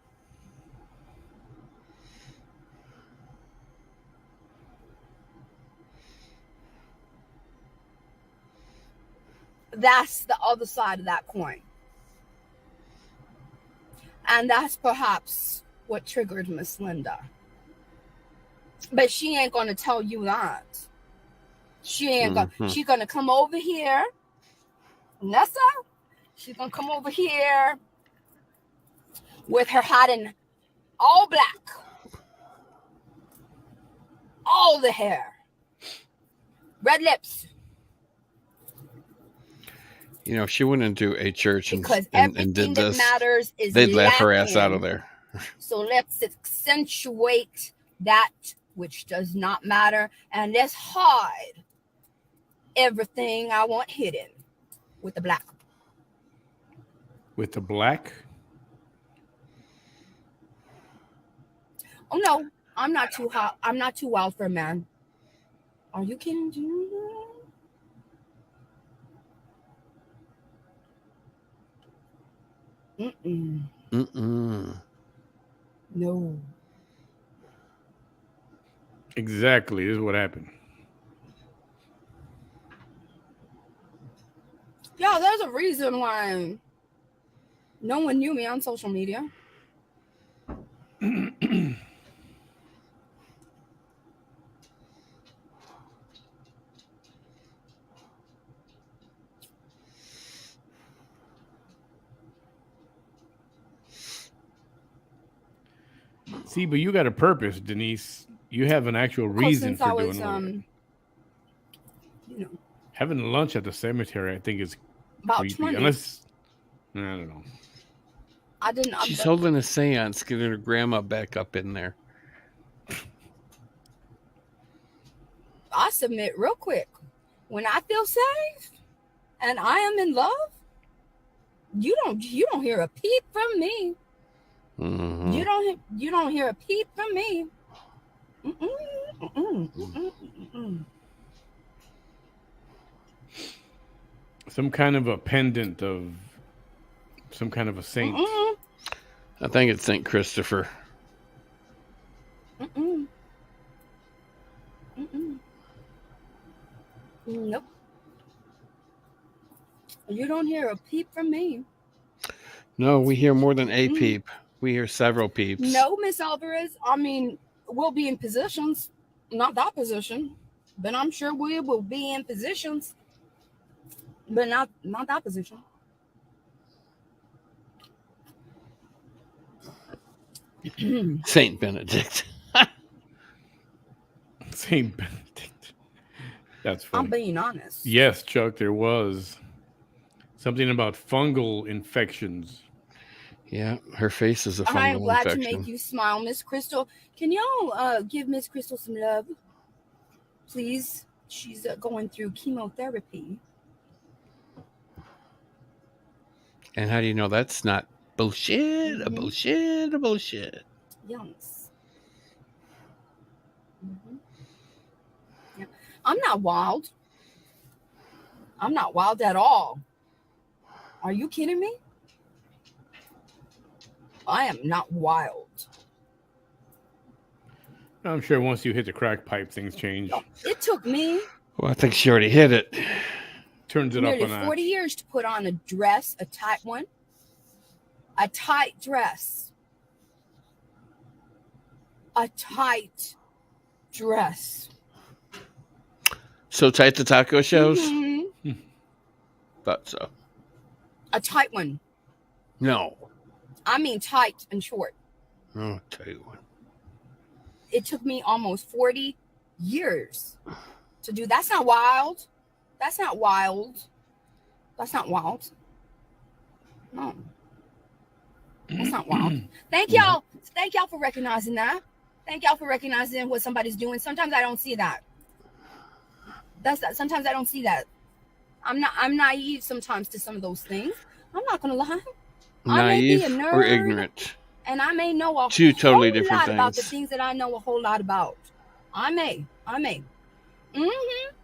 That's the other side of that coin. And that's perhaps what triggered Miss Linda. But she ain't going to tell you that. She ain't going to. She's going to come over here. Nessa, she's going to come over here with her hat in all black. All the hair. Red lips. She wouldn't do a church because and everything did this. That matters is they'd laugh her ass out of there. So let's accentuate that which does not matter, and let's hide everything I want hidden with the black. With the black? Oh no, I'm not too hot. I'm not too wild for a man. Are you kidding me? No. Exactly. This is what happened. Yeah, there's a reason why no one knew me on social media. See, but you got a purpose, Denise. You have an actual reason for doing it. Having lunch at the cemetery, I think, is about creepy. 20. Unless, I don't know. I didn't. She's holding a seance, getting her grandma back up in there. I submit real quick. When I feel safe and I am in love, you don't hear a peep from me. Mm-hmm. You don't hear a peep from me. Some kind of a pendant of some kind of a saint. I think it's Saint Christopher. Nope. You don't hear a peep from me. No, we hear more than a peep. We hear several peeps. No, Miss Alvarez. I mean, we'll be in positions. Not that position. But I'm sure we will be in positions. But not that position. Saint Benedict. Saint Benedict. That's funny. I'm being honest. Yes, Chuck, there was something about fungal infections. Yeah, her face is a fungal infection. I am glad to make you smile, Miss Crystal. Can y'all give Miss Crystal some love? Please. She's going through chemotherapy. And how do you know that's not Bullshit, a Mhm. bullshit, a bullshit. Yes. Hmm. Yeah. I'm not wild. I'm not wild at all. Are you kidding me? I am not wild. I'm sure once you hit the crack pipe, things change. It took me Well, I think she already hit it. Turns it up nearly a 40 notch. years to put on a dress, a tight one, a tight dress, a tight dress. So tight the taco shows? Hmm. Thought so. A tight one. No. I mean tight and short. I'll tell you what. It took me almost 40 years to do. That's not wild. That's not wild. That's not wild. No, that's not wild. Thank y'all. Thank y'all for recognizing that. Thank y'all for recognizing what somebody's doing. Sometimes I don't see that. Sometimes I don't see that. I'm naive sometimes to some of those things. I'm not gonna lie. I may be a Naive nerd, or ignorant? and I may know a Two totally whole different lot about the things. things that I know a whole lot about. I may. Mm-hmm.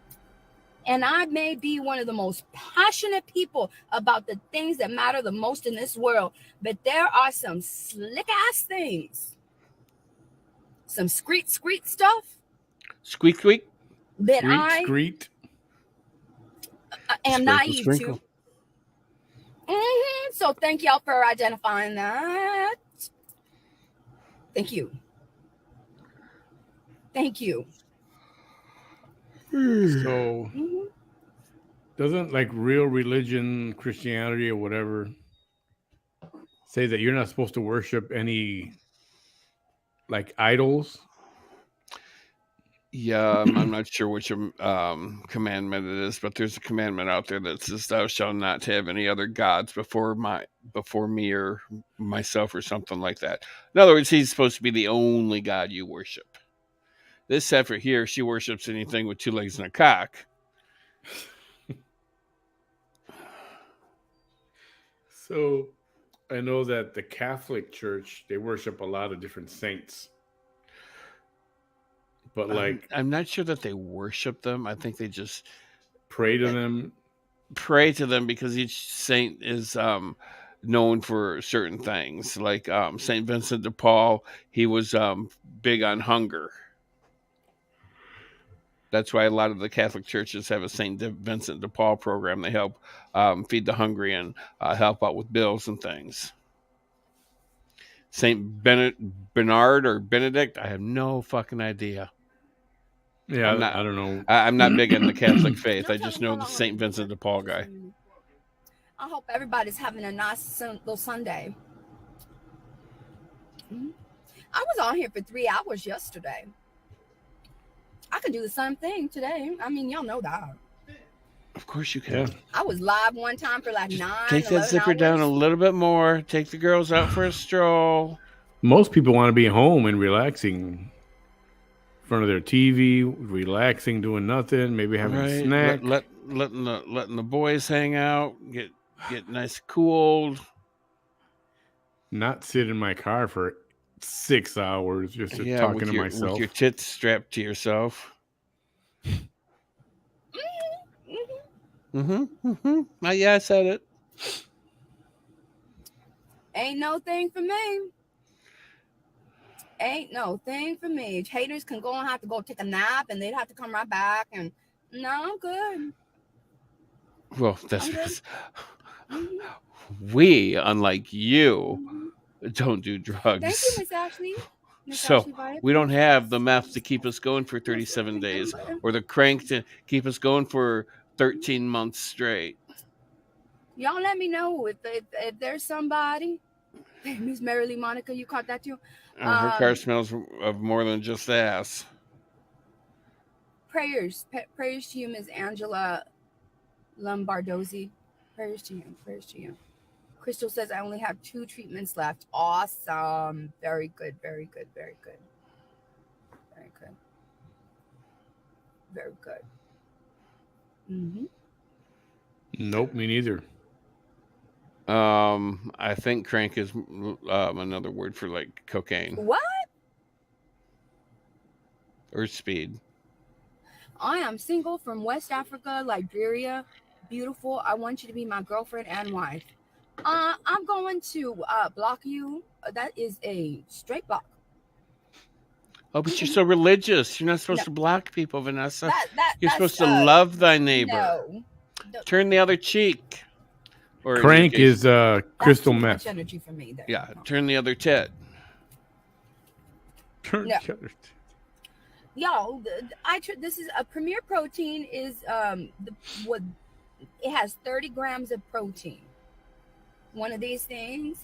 And I may be one of the most passionate people about the things that matter the most in this world. But there are some slick ass things, some screet stuff Squeak, squeak. that Screet, I screet. am Sprinkle, naive sprinkle. to. So thank y'all for identifying that. Thank you. Thank you. So Mhm. doesn't like real religion, Christianity or whatever, say that you're not supposed to worship any like idols? Yeah, I'm not sure which commandment it is, but there's a commandment out there that says, "Thou shalt not have any other gods before me or myself," or something like that. In other words, he's supposed to be the only God you worship. This heifer here, she worships anything with two legs and a cock. So I know that the Catholic Church, they worship a lot of different saints. But like I'm not sure that they worship them. I think they just pray to them. pray to them because each saint is known for certain things. Like Saint Vincent de Paul, he was big on hunger. That's why a lot of the Catholic churches have a Vincent de Paul program. They help feed the hungry and help out with bills and things. Saint Bernard or Benedict, I have no fucking idea. I'm Yeah, not. I don't know. I'm not big in the Catholic faith. Y'all I tell just me know how the long I've Saint been Vincent here. de Paul guy. I hope everybody's having a nice little Sunday. I was on here for 3 hours yesterday. I could do the same thing today. I mean, y'all know that. Of course you Yeah. can. I was live one time for like Just 9, take that 11 zipper down a hours. little bit more. Take the girls out for a stroll. Most people want to be home and relaxing in front of their TV, relaxing, doing nothing, maybe having a Right. snack. Letting the boys hang out. Get nice and cooled. Not sit in my car for 6 hours just Yeah, talking to with your myself. tits strapped to yourself. Yeah, I said it. Ain't no thing for me. Ain't no thing for me. Haters can go and have to go take a nap and they'd have to come right back. And no, I'm good. Well, that's I'm good. because we, unlike you, don't do Thank you, drugs. Miss Ashley. Miss So Ashley Via, we don't thanks. have the meth to keep us going for Most 37 days welcome. or the crank to keep us going for 13 months straight. Y'all let me know if there's somebody. Miss Merrily Monica, you caught that too? Her car smells of more than just ass. Prayers to you, Miss Angela Lombardozzi. Prayers to you. Prayers to you. Crystal says I only have 2 treatments left. Awesome. Very good. Very good. Very good. Very good. Very good. Nope, me neither. I think crank is another word for like cocaine What? or speed. I am single from West Africa, Liberia. Beautiful. I want you to be my girlfriend and wife. I'm going to block you. That is a straight block. Oh, but you're so religious. You're not No, supposed to block people, Vanessa. You're that's supposed to love thy neighbor. no. Turn the other cheek. Or in your Crank case, is That's crystal too much meth. energy for me. There. yeah, No. turn the other tit. Turn No. the other. Y'all, this is a Premier Protein is what it has 30 grams of protein. One of these things.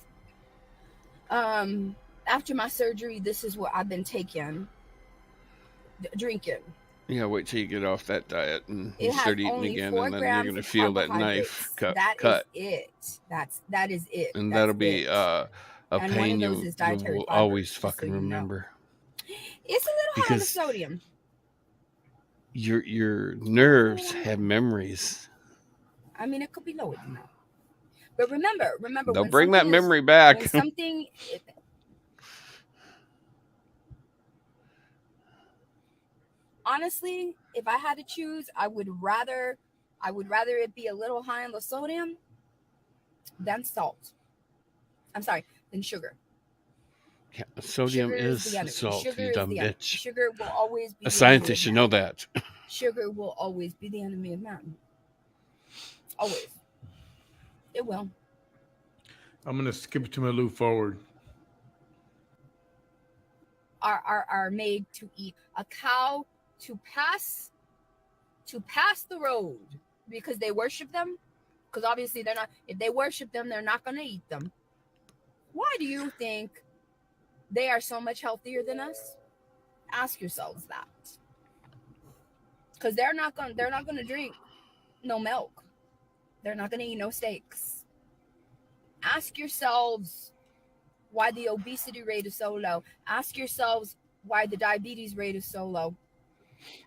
After my surgery, this is what I've been drinking. Yeah, wait till you get off that diet and you It has start eating only again, 4 and then you're grams gonna of feel that knife carbohydrates. That cut, is it. That is it. and That's that'll be it. a And one of pain those is you dietary will fiber, always just so fucking you know. remember It's a little high on the because sodium. your nerves have memories. I mean, it could be lower than that. But remember They'll when bring that something is memory back. when something honestly, if I had to choose, I would rather it be a little high on the sodium than salt. I'm sorry, than sugar. Yeah, sodium Sugar is the enemy. salt, Sugar you is dumb the enemy. bitch. Sugar will always be A the enemy scientist of should man. know that. Sugar will always be the enemy of man. Always. It will. I'm gonna skip to my loop forward. Are made to eat. A cow to pass the road because they worship them. Because obviously they're not. If they worship them, they're not going to eat them. Why do you think they are so much healthier than us? Ask yourselves that. Because they're not going to drink no milk. They're not going to eat no steaks. Ask yourselves why the obesity rate is so low. Ask yourselves why the diabetes rate is so low.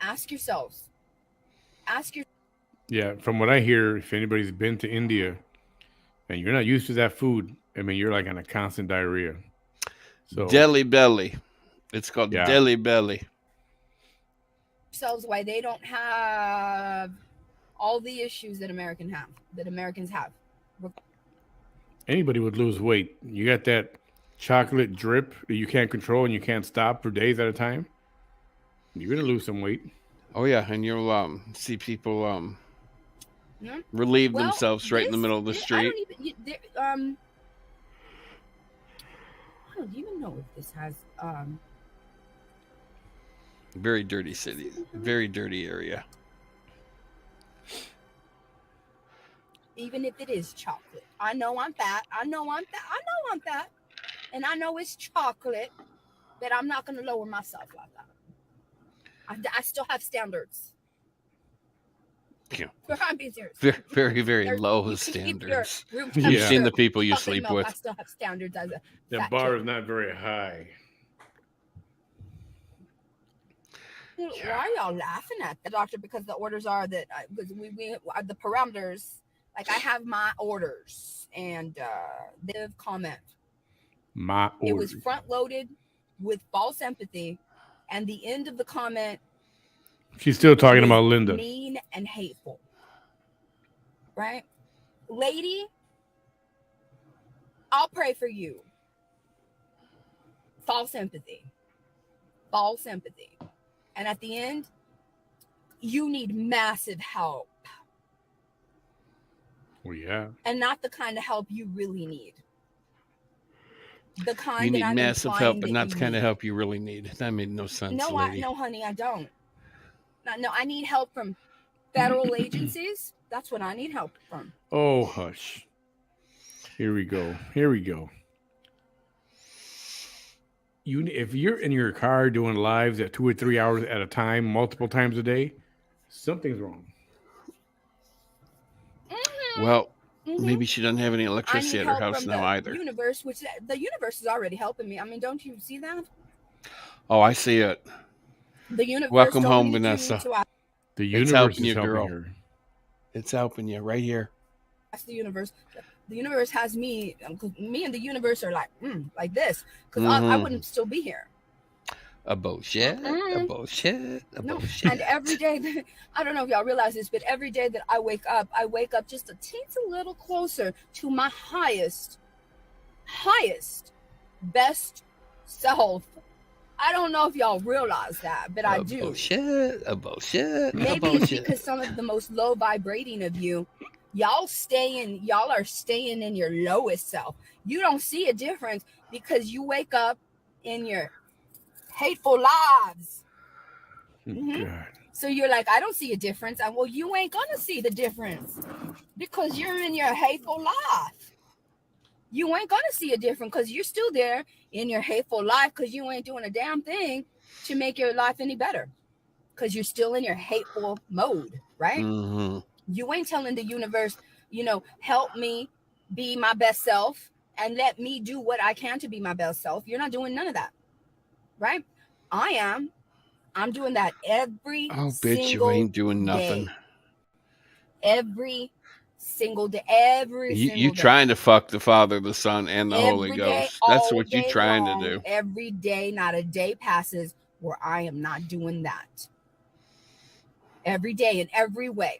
Ask yourselves. Yeah, from what I hear, if anybody's been to India and you're not used to that food, I mean, you're like on a constant diarrhea. So Deli belly. It's called yeah, deli belly. Yourselves why they don't have all the issues that Americans have. anybody would lose weight. You got that chocolate drip that you can't control and you can't stop for days at a time. You're gonna lose some weight. Oh yeah, and you'll see people Yeah. relieve Well, themselves right in the middle of the I street. don't even know if this has Very dirty city. Very dirty area. even if it is chocolate. I know I'm fat. And I know it's chocolate, but I'm not going to lower myself like that. I still have standards. Yeah. I'm being serious. Very, very low You can keep your standards. room Yeah. Have you seen temperature the people you chocolate sleep milk. with? I still have standards as a The fat bar kid. is not very high. Why are y'all laughing at the doctor? Because the orders are that because we the parameters. Like I have my orders and they comment. My It order. was front loaded with false empathy, and the end of the comment She's still talking was about Linda. mean and hateful. Right, lady, I'll pray for you. False empathy. And at the end, you need massive help. Well, yeah. And not the kind of help you really need. The kind You need that I'm massive implying help, but that not you the kind need. of help you really need. That made no sense, lady. No, honey, I don't. No, I need help from federal agencies. That's what I need help from. Oh, hush. Here we go. If you're in your car doing lives at 2 or 3 hours at a time, multiple times a day, something's wrong. Well, Mm-hmm. maybe she doesn't have any I electricity need at her help house from now the either. universe, which the universe is already helping me. I mean, don't you see that? Oh, I see it. The universe Welcome told home, me to Vanessa. so I The It's universe helping is you, helping girl. her. It's helping you right here. the universe. The universe has me. Me and the universe are like this, because I wouldn't still be here. A bullshit. A Mm-mm. bullshit. A No, bullshit. and every day, I don't know if y'all realize this, but every day that I wake up just a teensy little closer to my highest, best self. I don't know if y'all realize that, but I do. Bullshit. A bullshit. A Maybe it's bullshit. because some of the most low vibrating of you, y'all are staying in your lowest self. You don't see a difference because you wake up in your hateful lives. God. So you're like, I don't see a difference. Well, you ain't gonna see the difference because you're in your hateful life. You ain't gonna see a difference because you're still there in your hateful life because you ain't doing a damn thing to make your life any better because you're still in your hateful mode, right? You ain't telling the universe, help me be my best self and let me do what I can to be my best self. You're not doing none of that, right? I am. I'm doing that every Bitch, you ain't doing nothing. day. Every single day. Every single You day. trying to fuck the Father, the Son, and the Holy Every day, Ghost. That's all what you day trying long, to do. every day, not a day passes where I am not doing that. Every day, in every way.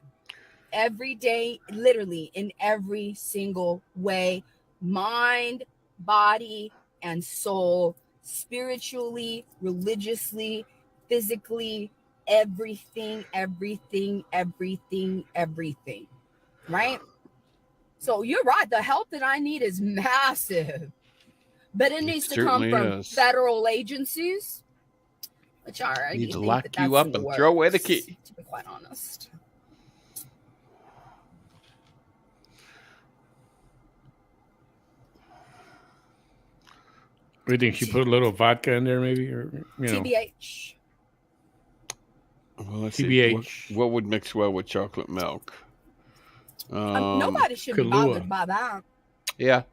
Every day, literally, in every single way. Mind, body, and soul. Spiritually, religiously, physically, everything. Right? So you're right. The help that I need is massive. But it needs to come from federal agencies, which I already need to think lock that's you up in the and works, throw away the key. to be quite honest. What do you think? She put a little vodka in there, maybe, or TBH. Well, let's TBH. see. What would mix well with chocolate milk? Nobody should be bothered by that. Yeah.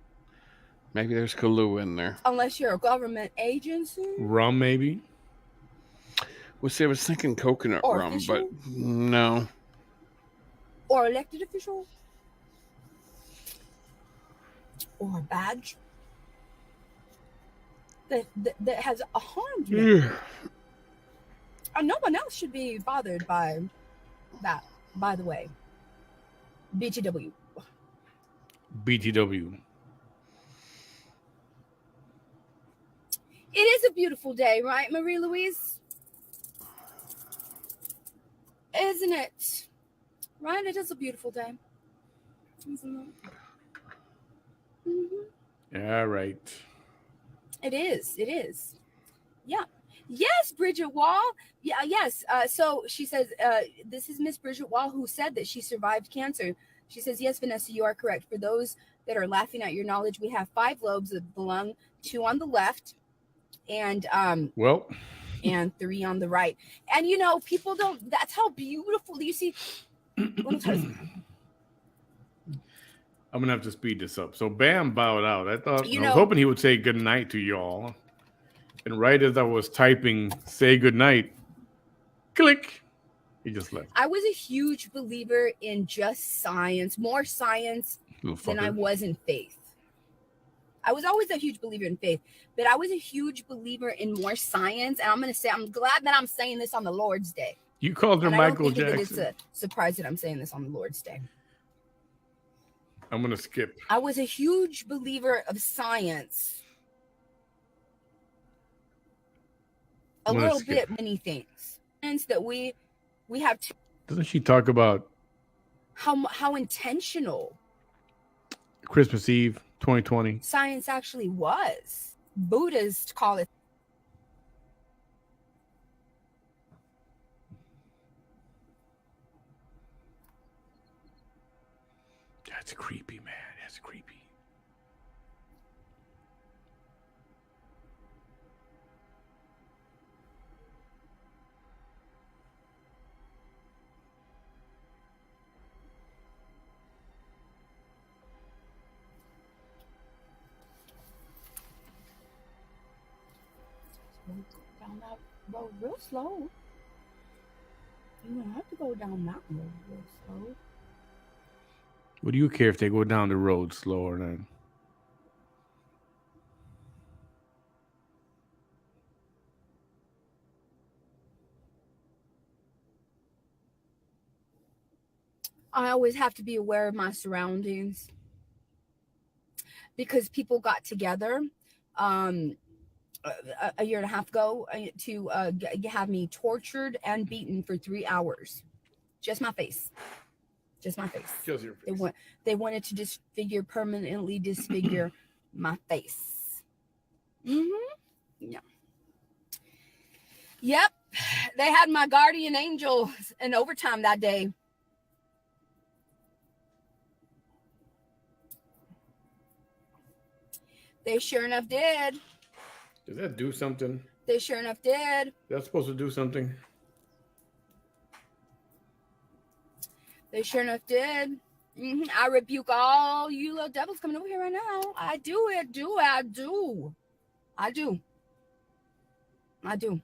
Maybe there's Kahlua in there. Unless you're a government agency. Rum, maybe. Well, see, I was thinking coconut or rum, official. but no. Or elected official. Or a badge. That has harmed me. And no one else should be bothered by that, by the way. BTW. BTW. It is a beautiful day, right, Marie Louise? Isn't it? Right? It is a beautiful day. Isn't it? All right. It is. It is. Yeah. Yes, Bridget Wall. Yeah, yes. So she says, this is Miss Bridget Wall who said that she survived cancer. She says, yes, Vanessa, you are correct. For those that are laughing at your knowledge, we have 5 lobes of the lung, 2 on the left, and and 3 on the right. And people don't. That's how beautiful. You see. Let me tell you something. I'm gonna have to speed this up. So Bam bowed out. I was hoping he would say good night to y'all. And right as I was typing "say good night," click, he just left. I was a huge believer in just science, more science than I was in faith. I was always a huge believer in faith, but I was a huge believer in more science. And I'm going to say, I'm glad that I'm saying this on the Lord's Day. You called her Michael Jackson. That it's a surprise that I'm saying this on the Lord's Day. I'm going to skip. I was a huge believer of science. A little bit, many things. And that we have to. Doesn't she talk about how intentional Christmas Eve 2020 science actually was? Buddhists call it. That's creepy, man. That's creepy. Down that road real slow. You don't have to go down that road real slow. What do you care if they go down the road slow or not? I always have to be aware of my surroundings because people got together um, a year and a half ago to have me tortured and beaten for 3 hours. Just my face. Just my face. Just your face. They wanted to permanently disfigure my face. Mm-hmm. Yeah. Yep. They had my guardian angel in overtime that day. They sure enough did. Does that do something? They sure enough did. That's supposed to do something. They sure enough did. I rebuke all you little devils coming over here right now. I do. I do. I do. I do. I do.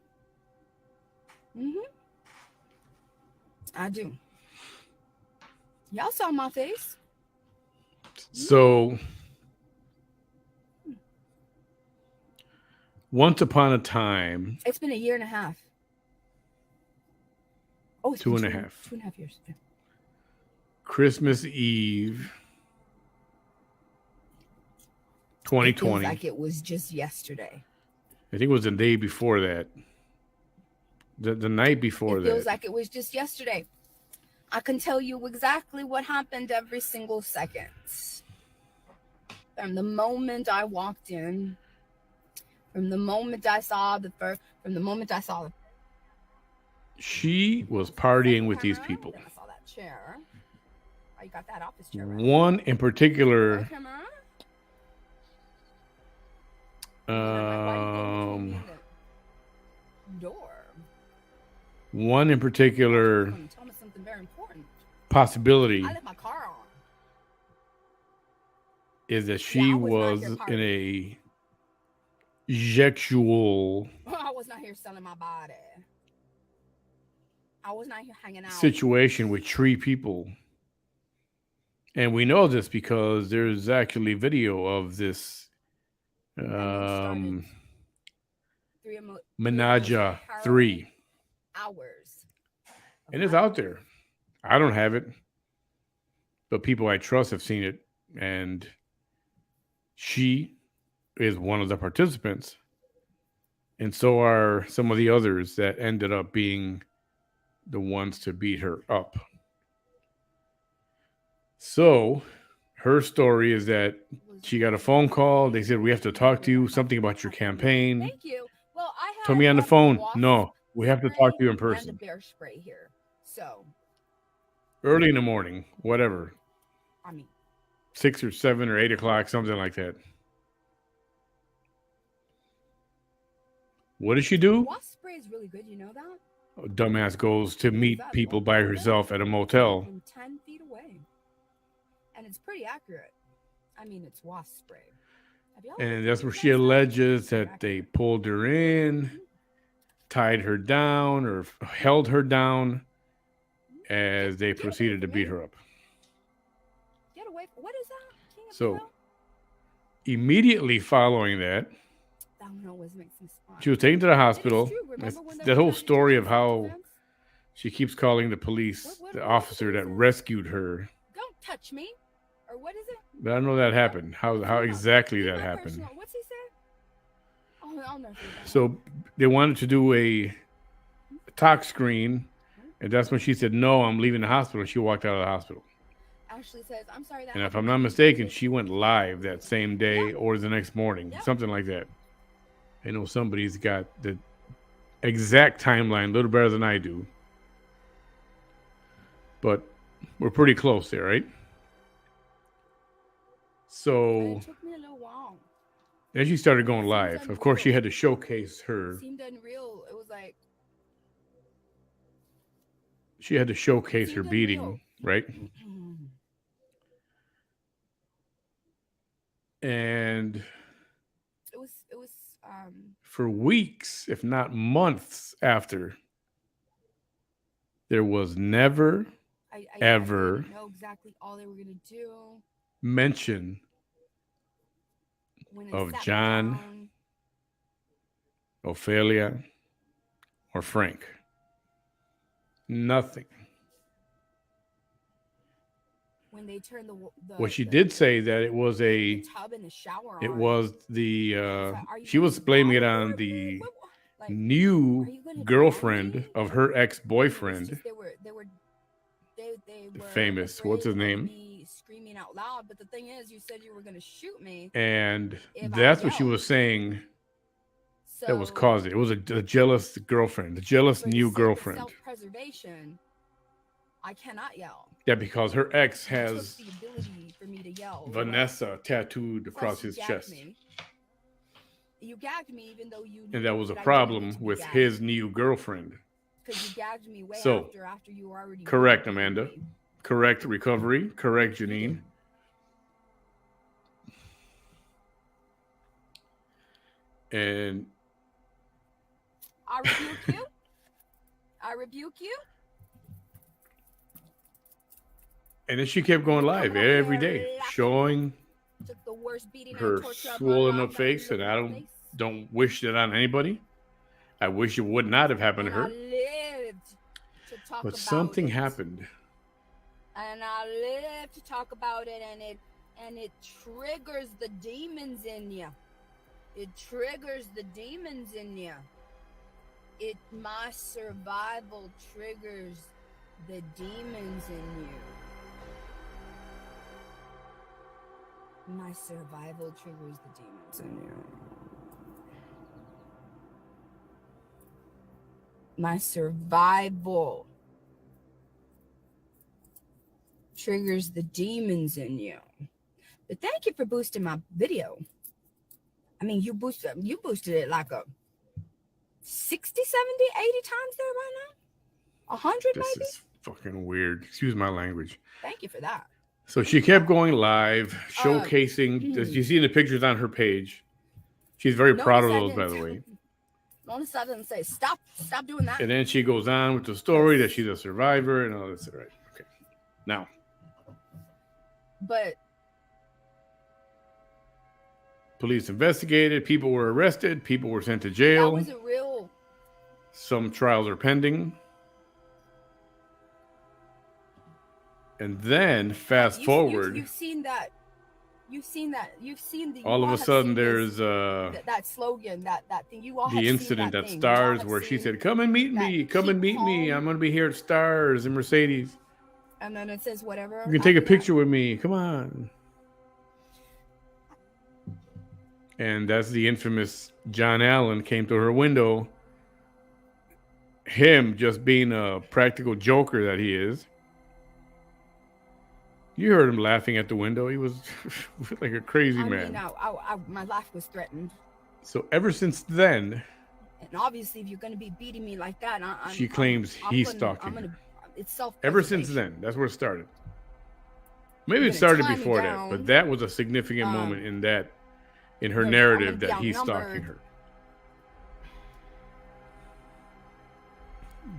I do. Y'all saw my face. So, once upon a time, it's been a year and a half. Oh, it's 2.5. 2.5 years. Yeah. Christmas Eve, 2020. It feels like it was just yesterday. I think it was the day before that. The night before that. It feels like it was just yesterday. I can tell you exactly what happened every single second. From the moment I walked in, from the moment I saw the first, she was partying with these people. Then I saw that chair. Oh, you got that office chair, right? One in particular. Door. One in particular Tell me something very important. possibility I left my car on. is that she was in a sexual I was not here selling my body. I was not here hanging out. Situation with 3 people. And we know this because there's actually video of this Menage 3. Hours. And it's out there. I don't have it. But people I trust have seen it. And she is one of the participants. And so are some of the others that ended up being the ones to beat her up. So her story is that she got a phone call. They said, we have to talk to you. Something about your campaign. Thank you. Well, I have Told me on the phone. No, we have to talk to you in person. And the bear spray here. So early in the morning, whatever. I mean 6 or 7 or 8 o'clock, something like that. What does she do? Wasp spray is really good, you know that? A dumbass goes to meet people by herself at a motel. From 10 feet away. And it's pretty accurate. I mean, it's wasp spray. And that's where she alleges that they pulled her in, tied her down, or held her down as they proceeded to beat her up. Get away. What is that? So, immediately following that, she was taken to the hospital. That whole story of how she keeps calling the police, the officer that rescued her. Don't touch me. Or what is it? But I don't know that happened. How exactly that happened. What's he say? Oh, I'll never forget. So they wanted to do a talk screen, and that's when she said, "No, I'm leaving the hospital." She walked out of the hospital. Ashley says, "I'm sorry." And if I'm not mistaken, she went live that same day or the next morning, something like that. I know somebody's got the exact timeline a little better than I do, but we're pretty close there, right? So it took me a little while. As she started going live, of course, she had to showcase her. It seemed unreal. It was like she had to showcase her beating, right? And it was for weeks, if not months after, there was never I ever didn't know exactly all they were gonna do. mention When it of sat me John, down, Ophelia, or Frank. Nothing. when they turned What she did say that it was the a, tub in the shower it on. was I the, was like, "Are you she gonna was blaming it waterboard on me? the Like, are new you gonna drown girlfriend me?" of her And it was ex-boyfriend, just they were famous. What's afraid his of name? me screaming out loud. But the thing is, you said you were gonna shoot me And if I that's what she yelled. was saying that was So causing it. It was a jealous girlfriend, a jealous for the new sake of girlfriend. self-preservation, I cannot yell. Yeah, because her ex You took has the ability for me to yell. Vanessa tattooed Plus, across you his gagged chest. me. You gagged me even though you And knew that was a that I didn't need problem to be with gagged. his new girlfriend. Because you gagged me way So, after you were already correct, beating Amanda. me. Correct, Recovery. Correct, You did. Janine. And I rebuke you. I rebuke you. and then she kept going You're live coming over every here day, laughing. showing Took the worst beating and her torture of my swollen life. up That you face, and look I in my face. don't wish that on anybody. I wish it would not have happened And to I her. lived to talk But about something it. happened. And I live to talk about it, and it triggers the demons in you. It triggers the demons in you. My survival triggers the demons in you. My survival triggers the demons in you. My survival triggers the demons in you. But thank you for boosting my video. I mean, you boosted it like a 60, 70, 80 times there right now. 100 This maybe. is fucking weird. Excuse my language. Thank you for that. So she kept going live, showcasing. As you see in the pictures on her page, she's very proud of those, by the way. Notice I didn't say stop doing that. And then she goes on with the story that she's a survivor and all this. Right? Okay. Now, but police investigated. People were arrested. People were sent to jail. That was a real. Some trials are pending. And then fast forward. You've seen that. You've seen the. All of a sudden, there's that slogan, that thing. You all the have incident seen at that thing. Stars where she said, "Come and meet me. Come and meet me. I'm gonna be here at Stars in Mercedes. And then it says whatever. You can take a picture with me. Come on." And that's the infamous John Allen came through her window. Him just being a practical joker that he is. You heard him laughing at the window. He was like a crazy man. My life was threatened. So ever since then, and obviously, if you're going to be beating me like that, she claims he's stalking her. It's self. Ever since then, that's where it started. Maybe it started before that, but that was a significant moment in her narrative that he's stalking her.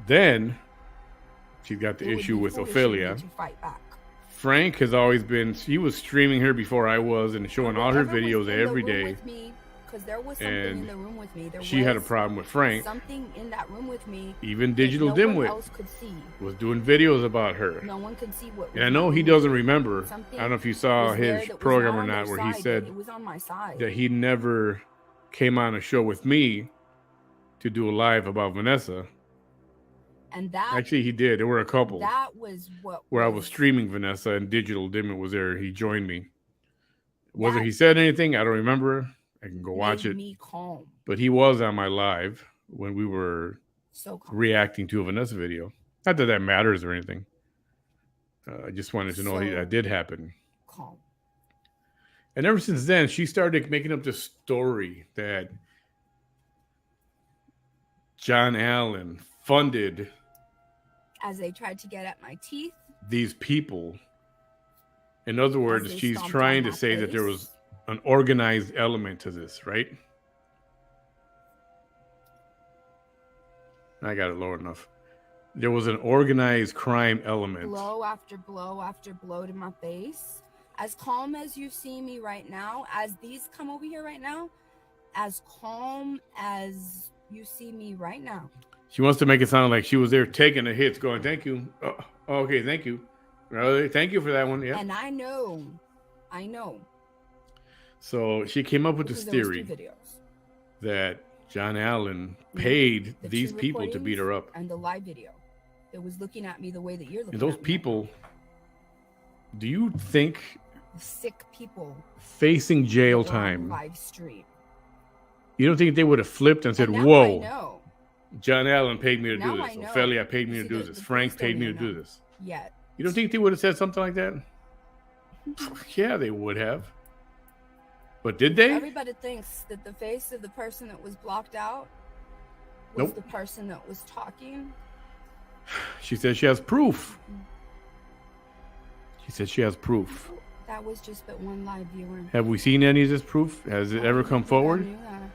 Then she's got the issue with Ophelia. Frank has always been, he was streaming her before I was and showing all her videos every day. Because there was something in the room with me. She had a problem with Frank. Something in that room with me. Even Digital Dimwit was doing videos about her. No one could see what. And I know he doesn't remember. I don't know if you saw his program or not, where he said it was on my side. That he never came on a show with me to do a live about Vanessa. And that actually he did. There were a couple. That was where I was streaming Vanessa and Digital Dimwit was there. He joined me. Whether he said anything, I don't remember. I can go watch it. Me calm. But he was on my live when we were reacting to a Vanessa video. Not that that matters or anything. I just wanted to know that did happen. Calm. And ever since then, she started making up this story that John Allen funded as they tried to get at my teeth. These people. In other words, she's trying to say that there was an organized element to this, right? I got it low enough. there was an organized crime element. Blow after blow after blow to my face. As calm as you see me right now, as these come over here right now, as calm as you see me right now. She wants to make it sound like she was there taking the hits, going, "Thank you, oh, okay, thank you, thank you for that one." Yeah. And I know. So she came up with this Because there was theory 2 videos. that John Allen paid The these 2 people to beat her up. and the live video. It was looking at me the way that you're looking And those at me. people, do you think Sick people facing jail on time, live stream. you don't think they would have flipped and said, And now I "Whoa, know. John Allen paid me to Now do I this. know. Ophelia paid me You to see, do the this. police Frank don't paid me to even do know this." Yet. You don't think they would have said something like that? Yeah, they would have. But did they? Everybody thinks that the face of the person that was blocked out was Nope. the person that was talking. She said she has proof. She said she has proof. That was just but one live viewer. Have we seen any of this proof? Has it ever come forward? I knew that.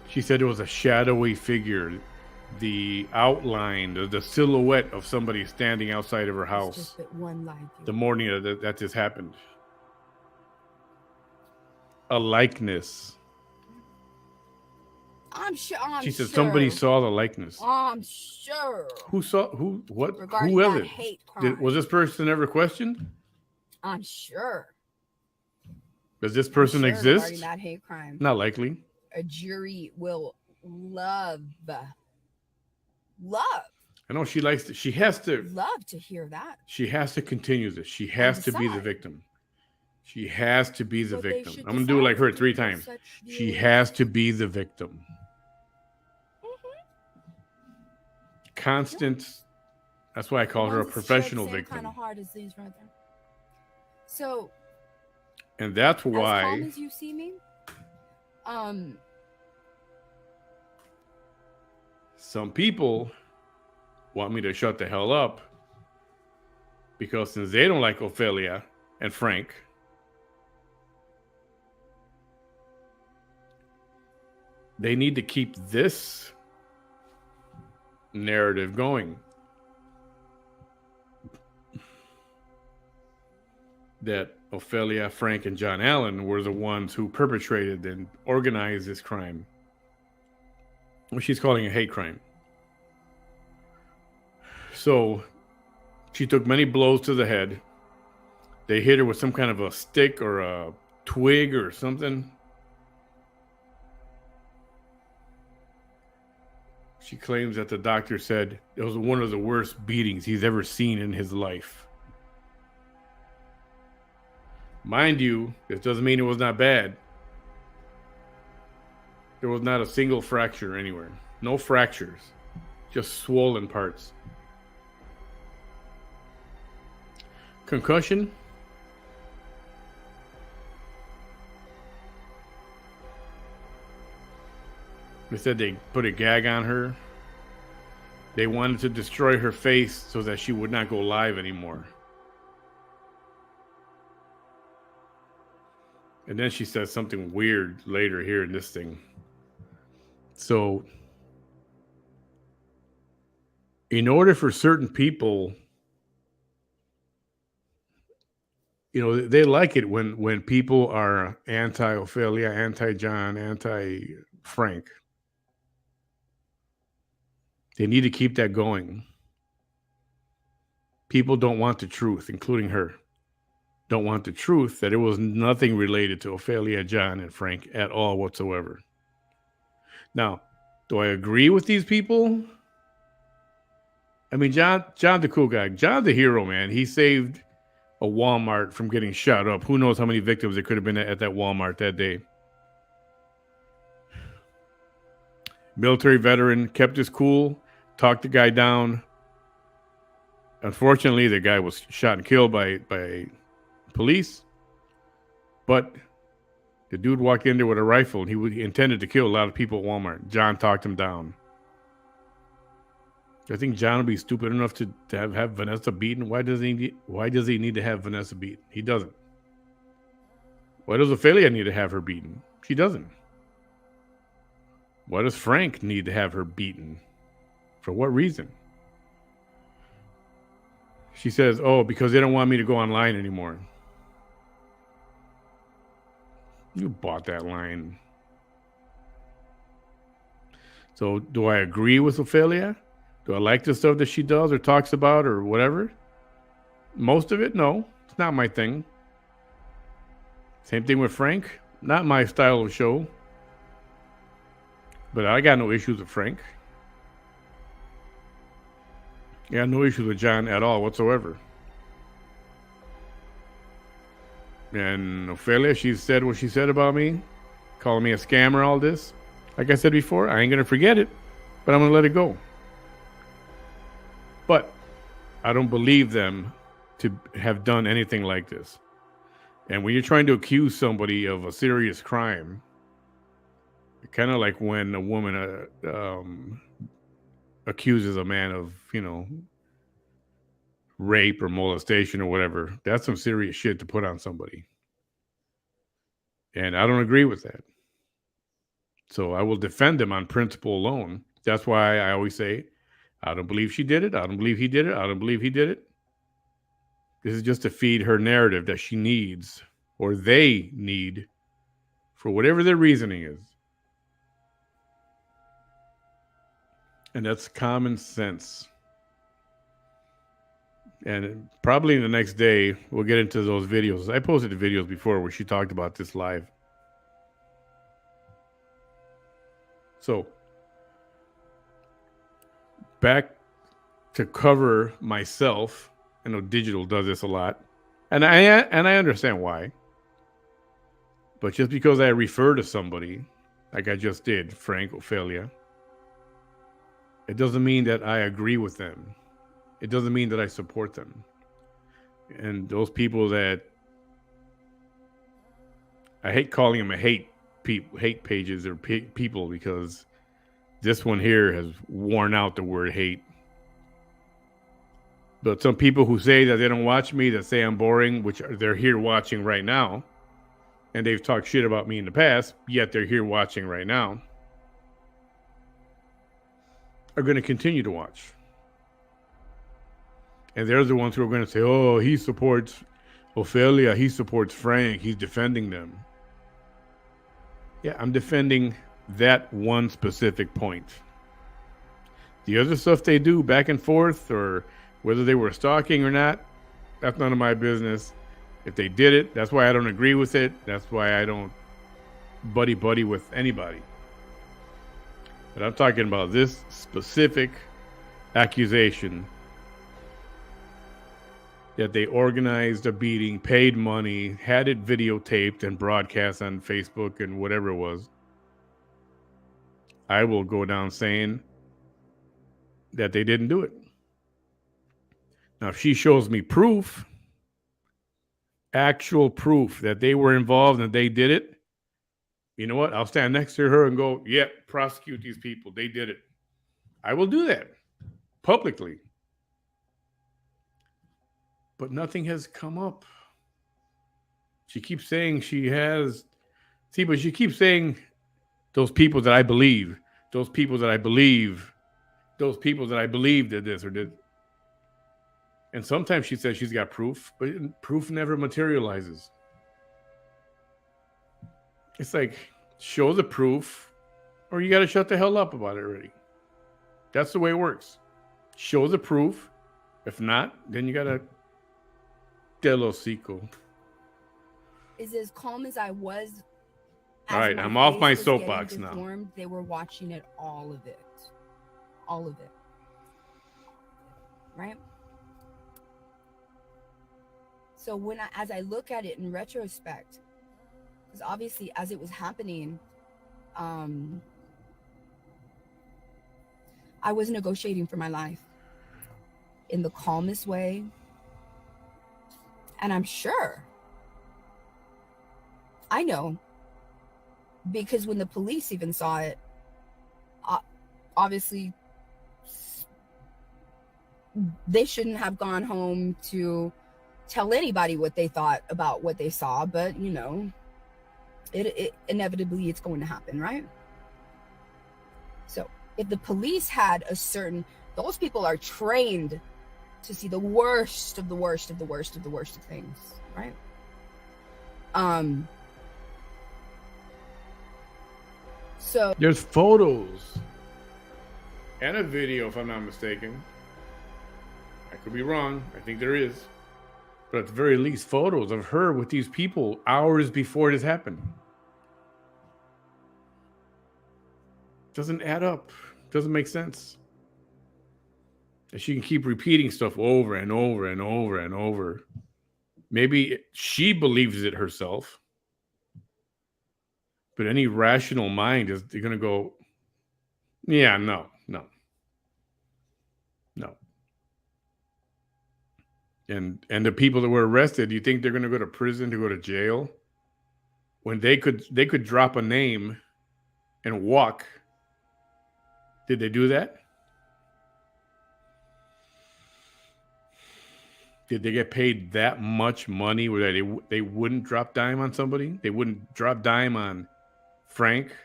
She said it was a shadowy figure, the outline, the silhouette of somebody standing outside of her It's house just but one live viewer. the morning that this happened. A likeness. I'm sure. She said somebody saw the likeness. I'm sure. Who saw? Who? What? Regarding Who was that it? hate crime. Was this person ever questioned? I'm sure. Does this I'm person sure exist? regarding that hate crime. Not likely. A jury will love. I know she likes to. She has to. Love to hear that. She has to continue this. She has to be the decide. victim. She has to be the What they victim. should I'm gonna do it like decide her 3 with times. such She viewers. has to be the victim. Mm-hmm. Constant. That's why I call her a professional victim. Kind of hard as these right there. So And that's as calm why as you see me, some people want me to shut the hell up, because since they don't like Ophelia and Frank, they need to keep this narrative going. That Ophelia, Frank, and John Allen were the ones who perpetrated and organized this crime, what she's calling a hate crime. So she took many blows to the head. They hit her with some kind of a stick or a twig or something. She claims that the doctor said it was one of the worst beatings he's ever seen in his life. Mind you, this doesn't mean it was not bad. There was not a single fracture anywhere. No fractures. Just swollen parts. Concussion? They said they put a gag on her. They wanted to destroy her face so that she would not go live anymore. And then she says something weird later here in this thing. So, in order for certain people, you know, they like it when people are anti-Ophelia, anti-John, anti-Frank. They need to keep that going. People don't want the truth, including her. Don't want the truth that it was nothing related to Ophelia, John, and Frank at all whatsoever. Now, do I agree with these people? I mean, John the cool guy. John the hero, man. He saved a Walmart from getting shot up. Who knows how many victims there could have been at that Walmart that day. Military veteran, kept his cool, talked the guy down. Unfortunately, the guy was shot and killed by police. But the dude walked in there with a rifle, and he intended to kill a lot of people at Walmart. John talked him down. I think John will be stupid enough to have Vanessa beaten. Why does he need to have Vanessa beaten? He doesn't. Why does Ophelia need to have her beaten? She doesn't. Why does Frank need to have her beaten? For what reason? She says, oh, because they don't want me to go online anymore. You bought that line. So do I agree with Ophelia? Do I like the stuff that she does or talks about or whatever? Most of it, no. It's not my thing. Same thing with Frank. Not my style of show. But I got no issues with Frank. I got no issues with John at all whatsoever. And Ophelia, she said what she said about me, calling me a scammer, all this. Like I said before, I ain't going to forget it, but I'm going to let it go. But I don't believe them to have done anything like this. And when you're trying to accuse somebody of a serious crime, kind of like when a woman accuses a man of, rape or molestation or whatever, that's some serious shit to put on somebody. And I don't agree with that. So I will defend them on principle alone. That's why I always say, I don't believe she did it. I don't believe he did it. I don't believe he did it. This is just to feed her narrative that she needs, or they need, for whatever their reasoning is. And that's common sense. And probably the next day, we'll get into those videos. I posted the videos before where she talked about this live. So, back to cover myself. I know digital does this a lot. And I understand why. But just because I refer to somebody, like I just did, Frank, Ophelia, it doesn't mean that I agree with them. It doesn't mean that I support them. And those people that I hate calling them hate pages or people, because this one here has worn out the word hate. But some people who say that they don't watch me, that say I'm boring, which they're here watching right now, and they've talked shit about me in the past, yet they're here watching right now, are going to continue to watch. And they're the ones who are going to say, oh, he supports Ophelia, he supports Frank, he's defending them. Yeah, I'm defending that one specific point. The other stuff they do back and forth, or whether they were stalking or not, that's none of my business. If they did it, that's why I don't agree with it. That's why I don't buddy with anybody. But I'm talking about this specific accusation that they organized a beating, paid money, had it videotaped and broadcast on Facebook and whatever it was. I will go down saying that they didn't do it. Now, if she shows me proof, actual proof that they were involved and they did it, you know what? I'll stand next to her and go, yeah, prosecute these people. They did it. I will do that publicly. But nothing has come up. She keeps saying she has. See, but she keeps saying those people that I believe, those people that I believe, those people that I believe did this or did. And sometimes she says she's got proof, but proof never materializes. It's like, show the proof, or you got to shut the hell up about it already. That's the way it works. Show the proof. If not, then you got to del hocico. Is as calm as I was. All right, I'm off my soapbox now. They were watching it, all of it. All of it. Right? So as I look at it in retrospect, because obviously as it was happening, I was negotiating for my life in the calmest way. And I'm sure, I know, because when the police even saw it, obviously they shouldn't have gone home to tell anybody what they thought about what they saw, but it inevitably it's going to happen, right? So if the police had those people are trained to see the worst of the worst of the worst of the worst of things, right? So There's photos and a video, if I'm not mistaken. I could be wrong. I think there is. But at the very least, photos of her with these people hours before this happened. Doesn't add up. Doesn't make sense. And she can keep repeating stuff over and over and over and over. Maybe she believes it herself. But any rational mind is going to go, yeah, no. And the people that were arrested, you think they're going to go to prison, to go to jail? When they could drop a name and walk. Did they do that? Did they get paid that much money where they wouldn't drop dime on somebody? They wouldn't drop dime on Frank,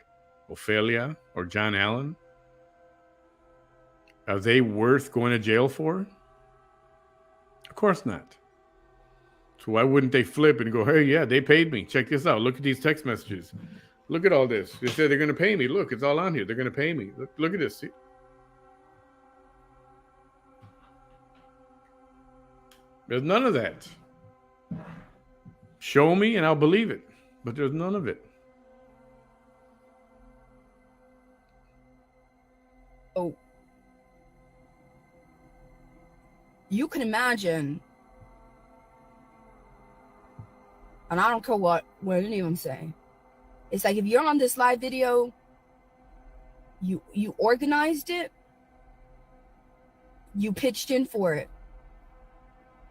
Ophelia, or John Allen? Are they worth going to jail for? Of course not. So why wouldn't they flip and go, hey, yeah, they paid me. Check this out. Look at these text messages. Look at all this. They said they're going to pay me. Look, it's all on here. They're going to pay me. Look at this. See? There's none of that. Show me and I'll believe it. But there's none of it. Oh. You can imagine, and I don't care what anyone say. It's like if you're on this live video, you organized it, you pitched in for it.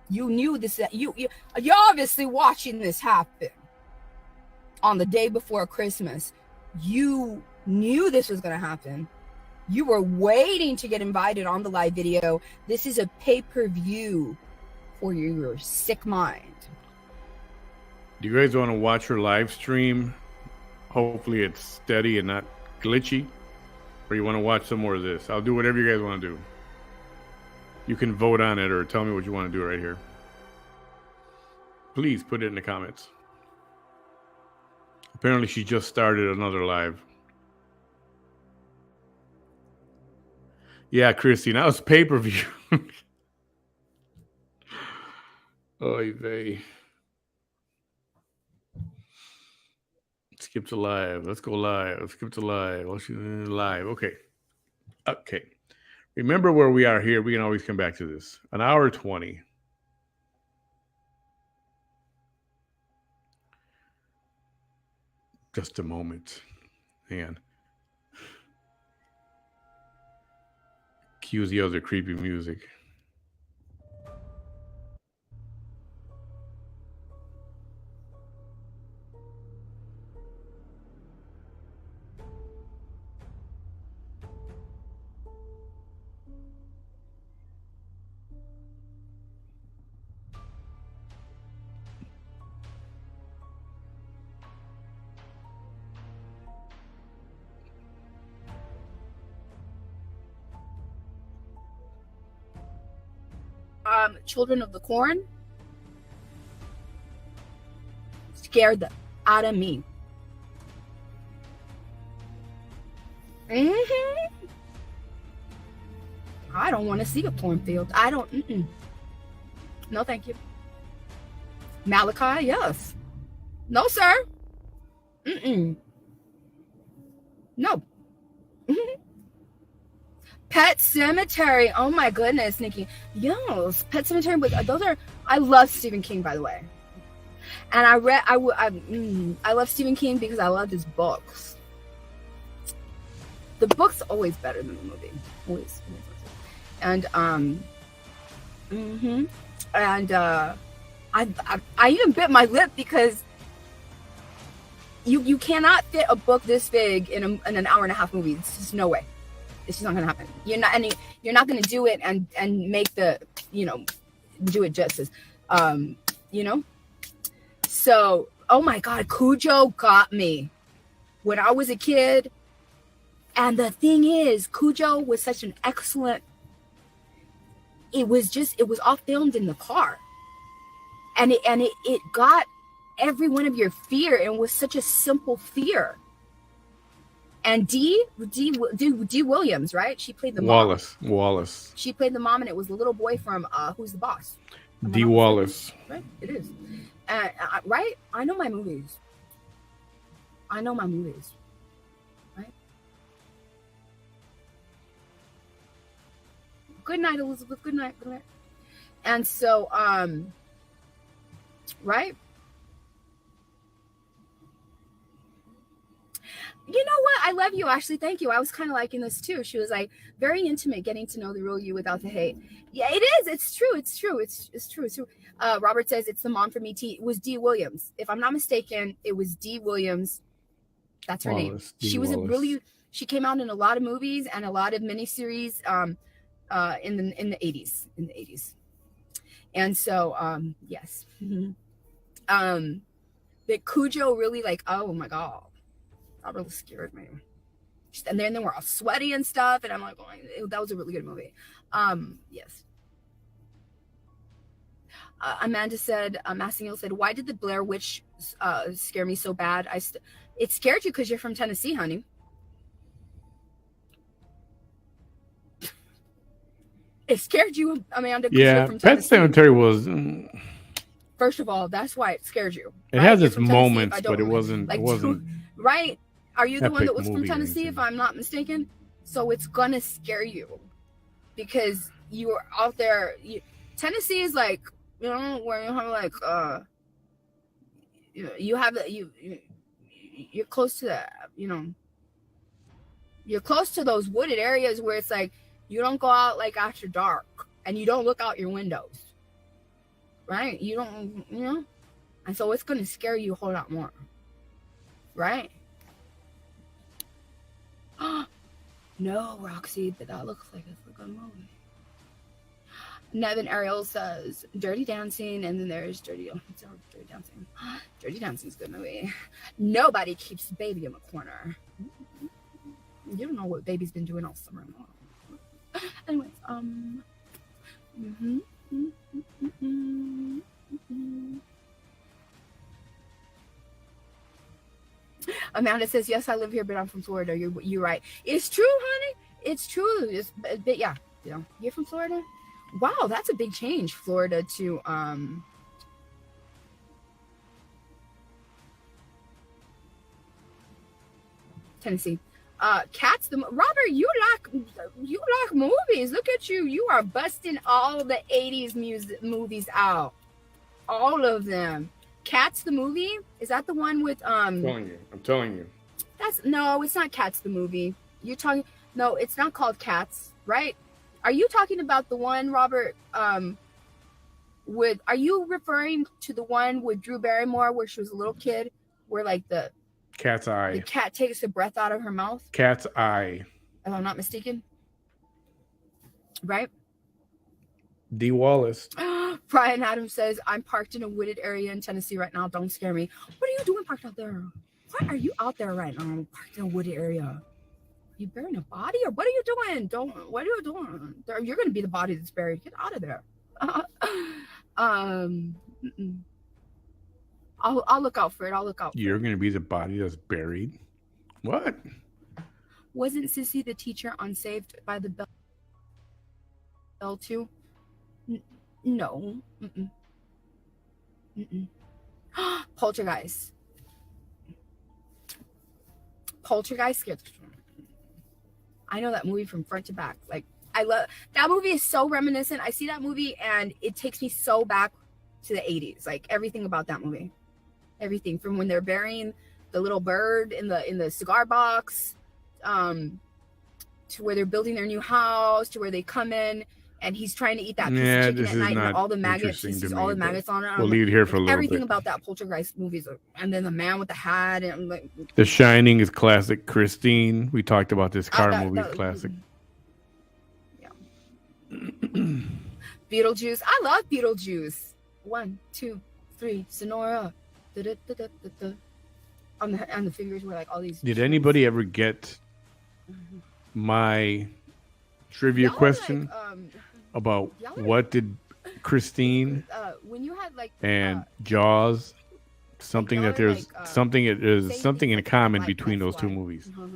You knew this. You're obviously watching this happen on the day before Christmas. You knew this was going to happen. You were waiting to get invited on the live video. This is a pay-per-view for your sick mind. Do you guys want to watch her live stream? Hopefully it's steady and not glitchy. Or you want to watch some more of this? I'll do whatever you guys want to do. You can vote on it or tell me what you want to do right here. Please put it in the comments. Apparently she just started another live. Yeah, Christy, now it's pay-per-view. Oy vey. Skip to live. Let's go live. Let's skip to live. Live. Okay. Remember where we are here. We can always come back to this. An hour 20. Just a moment. Hang on. Cue the other creepy music. Children of the Corn scared the out of me. I don't want to see a cornfield. I don't. No, thank you. Malachi, yes. No, sir. No. Pet Cemetery. Oh my goodness, Nikki. Yes, Pet Cemetery. I love Stephen King, by the way. And I love Stephen King because I love his books. The book's always better than the movie. Always. And I even bit my lip because you cannot fit a book this big in an hour and a half movie. It's just no way. It's just not gonna happen. You're not gonna do it and make the do it justice. So oh my God, Cujo got me. When I was a kid, And the thing is, Cujo was such an excellent. It was all filmed in the car, and it got every one of your fear, and was such a simple fear. And D. Williams, right? She played the mom. Wallace. She played the mom, and it was the little boy from Who's the Boss? D. Wallace. Right, it is. Right? I know my movies. Right? Good night, Elizabeth. Good night. And so, right? You know what? I love you, Ashley. Thank you. I was kind of liking this too. She was like, very intimate, getting to know the real you without the hate. Yeah, it is. It's true. It's true. Robert says it's the mom from ET. It was D. Williams. If I'm not mistaken, it was D. Williams. That's her name. She was she came out in a lot of movies and a lot of miniseries in the 80s. And so, yes. That Cujo really like, oh my God. That really scared me. And then they were all sweaty and stuff, and I'm like, oh, that was a really good movie. Yes. Amanda said, Massingill said, why did the Blair Witch scare me so bad? It scared you because you're from Tennessee, honey. It scared you, Amanda, because you're from Tennessee. Pet Sematary was. First of all, that's why it scares you. It has its moments, but it wasn't. Like, it wasn't. Right? Are you the one that was from Tennessee, if anything. I'm not mistaken? So it's gonna scare you because you are out there. Tennessee is like, you know, where you have like you're close to that, you know. You're close to those wooded areas where it's like you don't go out like after dark and you don't look out your windows. Right? You don't, you know? And so it's gonna scare you a whole lot more. Right? No, Roxy, but that looks like it's a good movie. Nevin Ariel says Dirty Dancing, and then there's Dirty Dancing. Dirty Dancing's a good movie. Nobody keeps baby in the corner. You don't know what baby's been doing all summer long. Anyways, Amanda says, yes, I live here, but I'm from Florida. You're right. It's true, honey. It's true. But yeah, you know, you're from Florida? Wow, that's a big change. Florida to Tennessee. Cats, Robert, you like movies. Look at you. You are busting all the 80s movies out. All of them. Cats the movie? Is that the one with I'm telling you. No, it's not Cats the movie. You're talking no, it's not called Cats, right? Are you talking about the one, Robert, are you referring to the one with Drew Barrymore where she was a little kid, where like the Cat's Eye. The cat takes the breath out of her mouth? Cat's Eye. If I'm not mistaken. Right? D. Wallace. Brian Adams says, I'm parked in a wooded area in Tennessee right now. Don't scare me. What are you doing parked out there? What are you out there right now? Parked in a wooded area. You burying a body, or what are you doing? What are you doing? You're gonna be the body that's buried. Get out of there. I'll look out for it. You're gonna be the body that's buried. What? Wasn't Sissy the teacher on Saved by the Bell too? No. Poltergeist scared. I know that movie from front to back. Like, I love that movie. Is so reminiscent. I see that movie and it takes me so back to the 80s. Like, everything about that movie, everything from when they're burying the little bird in the cigar box, to where they're building their new house, to where they come in and he's trying to eat that piece of chicken at night and all the maggots. He sees all the maggots on it. We'll leave it here for a little everything bit. About that Poltergeist movies, and then the man with the hat, and I'm like, The Shining is classic. Christine, we talked about this movie, classic. Yeah. Beetlejuice, I love Beetlejuice. 1, 2, 3, Sonora. On the fingers were like all these. Did anybody ever get my trivia Y'all question like about y'all are what did Christine when you had like and Jaws, something y'all that are there's like something it is saying something things in like y'all common like, between that's those two why. movies. Uh-huh.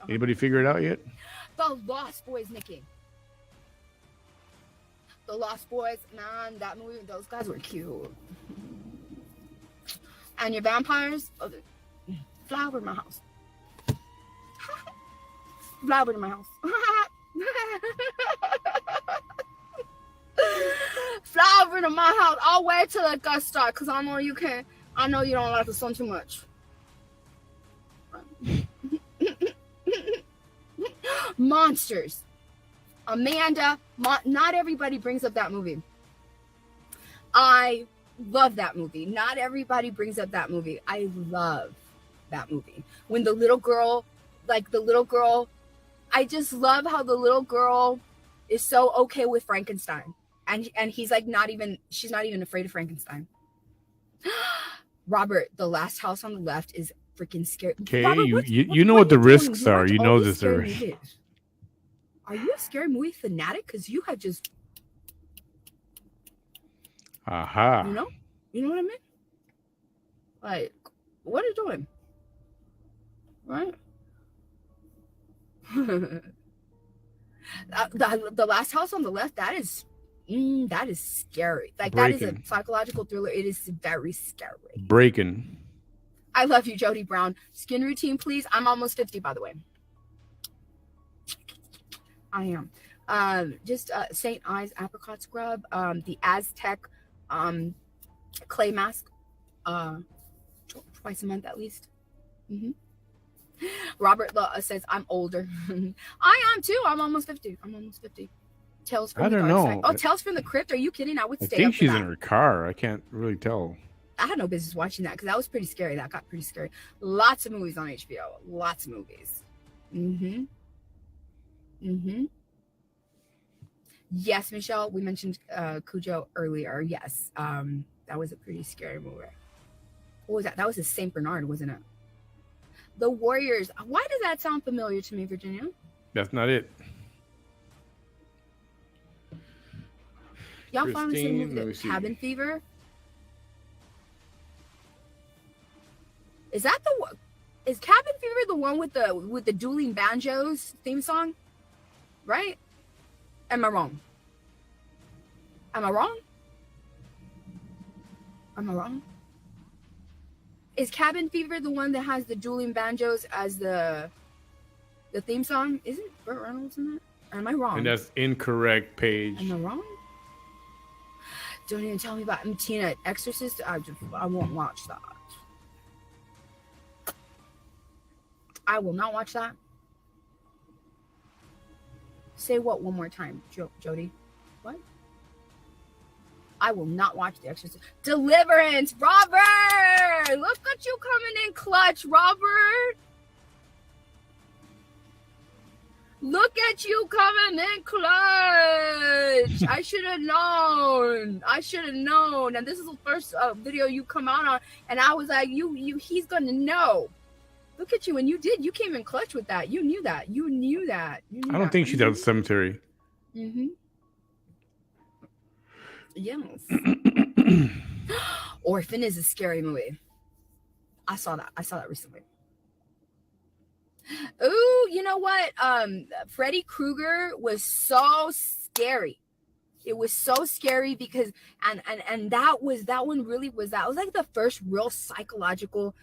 Anybody figure it out yet? The Lost Boys, Nikki. The Lost Boys, man, that movie, those guys were cute. And your vampires, fly over to my house. Fly over to my house. Fly over to my house. I'll wait till it got started because I know you can't. I know you don't like the sun too much. Monsters. Amanda, not everybody brings up that movie. I love that movie. Not everybody brings up that movie. I love that movie. When the little girl, I just love how the little girl is so okay with Frankenstein. And he's like she's not even afraid of Frankenstein. Robert, The Last House on the Left is freaking scary. Okay, Robert, you know what the are you doing? risks are. watch You all know these this scary already. movies. Are you a scary movie fanatic? Because you have just, Aha. you know what I mean? Like, what are you doing? Right? The Last House on the Left, that is scary. Like, that is a Breaking. psychological thriller. It is very scary. Breaking. I love you, Jody Brown. Skin routine, please. I'm almost 50, by the way. I am. Just St. Ives apricot scrub, the Aztec clay mask, twice a month at least. Robert says I'm older. I am too. I'm almost 50. Tales from I the don't Dark know. Side. Oh, Tales from the Crypt. Are you kidding? I would I stay think up for she's that. in her car. I can't really tell. I had no business watching that because that was pretty scary. That got pretty scary. Lots of movies on HBO. Lots of movies. Yes, Michelle. We mentioned Cujo earlier. Yes, that was a pretty scary movie. What was that? That was a Saint Bernard, wasn't it? The Warriors. Why does that sound familiar to me, Virginia? That's not it. Y'all finally seen the Christine, movie Cabin Fever? Is that is Cabin Fever the one with the dueling banjos theme song? Right? Am I wrong? Is Cabin Fever the one that has the dueling banjos as the theme song? Isn't Burt Reynolds in that? Or am I wrong? And that's incorrect, Paige. Am I wrong? Don't even tell me about Tina Exorcist. I won't watch that. I will not watch that. Say what one more time, Jody? What? I will not watch The Exorcist. Deliverance, Robert! Look at you coming in clutch, Robert! Look at you coming in clutch! I should have known. And this is the first video you come out on, and I was like, he's gonna know. Look at you, and you did. You came in clutch with that. You knew that. I don't think she's at the cemetery. Yes. Orphan is a scary movie. I saw that recently. Ooh, you know what? Freddy Krueger was so scary. It was so scary because and that one was like the first real psychological.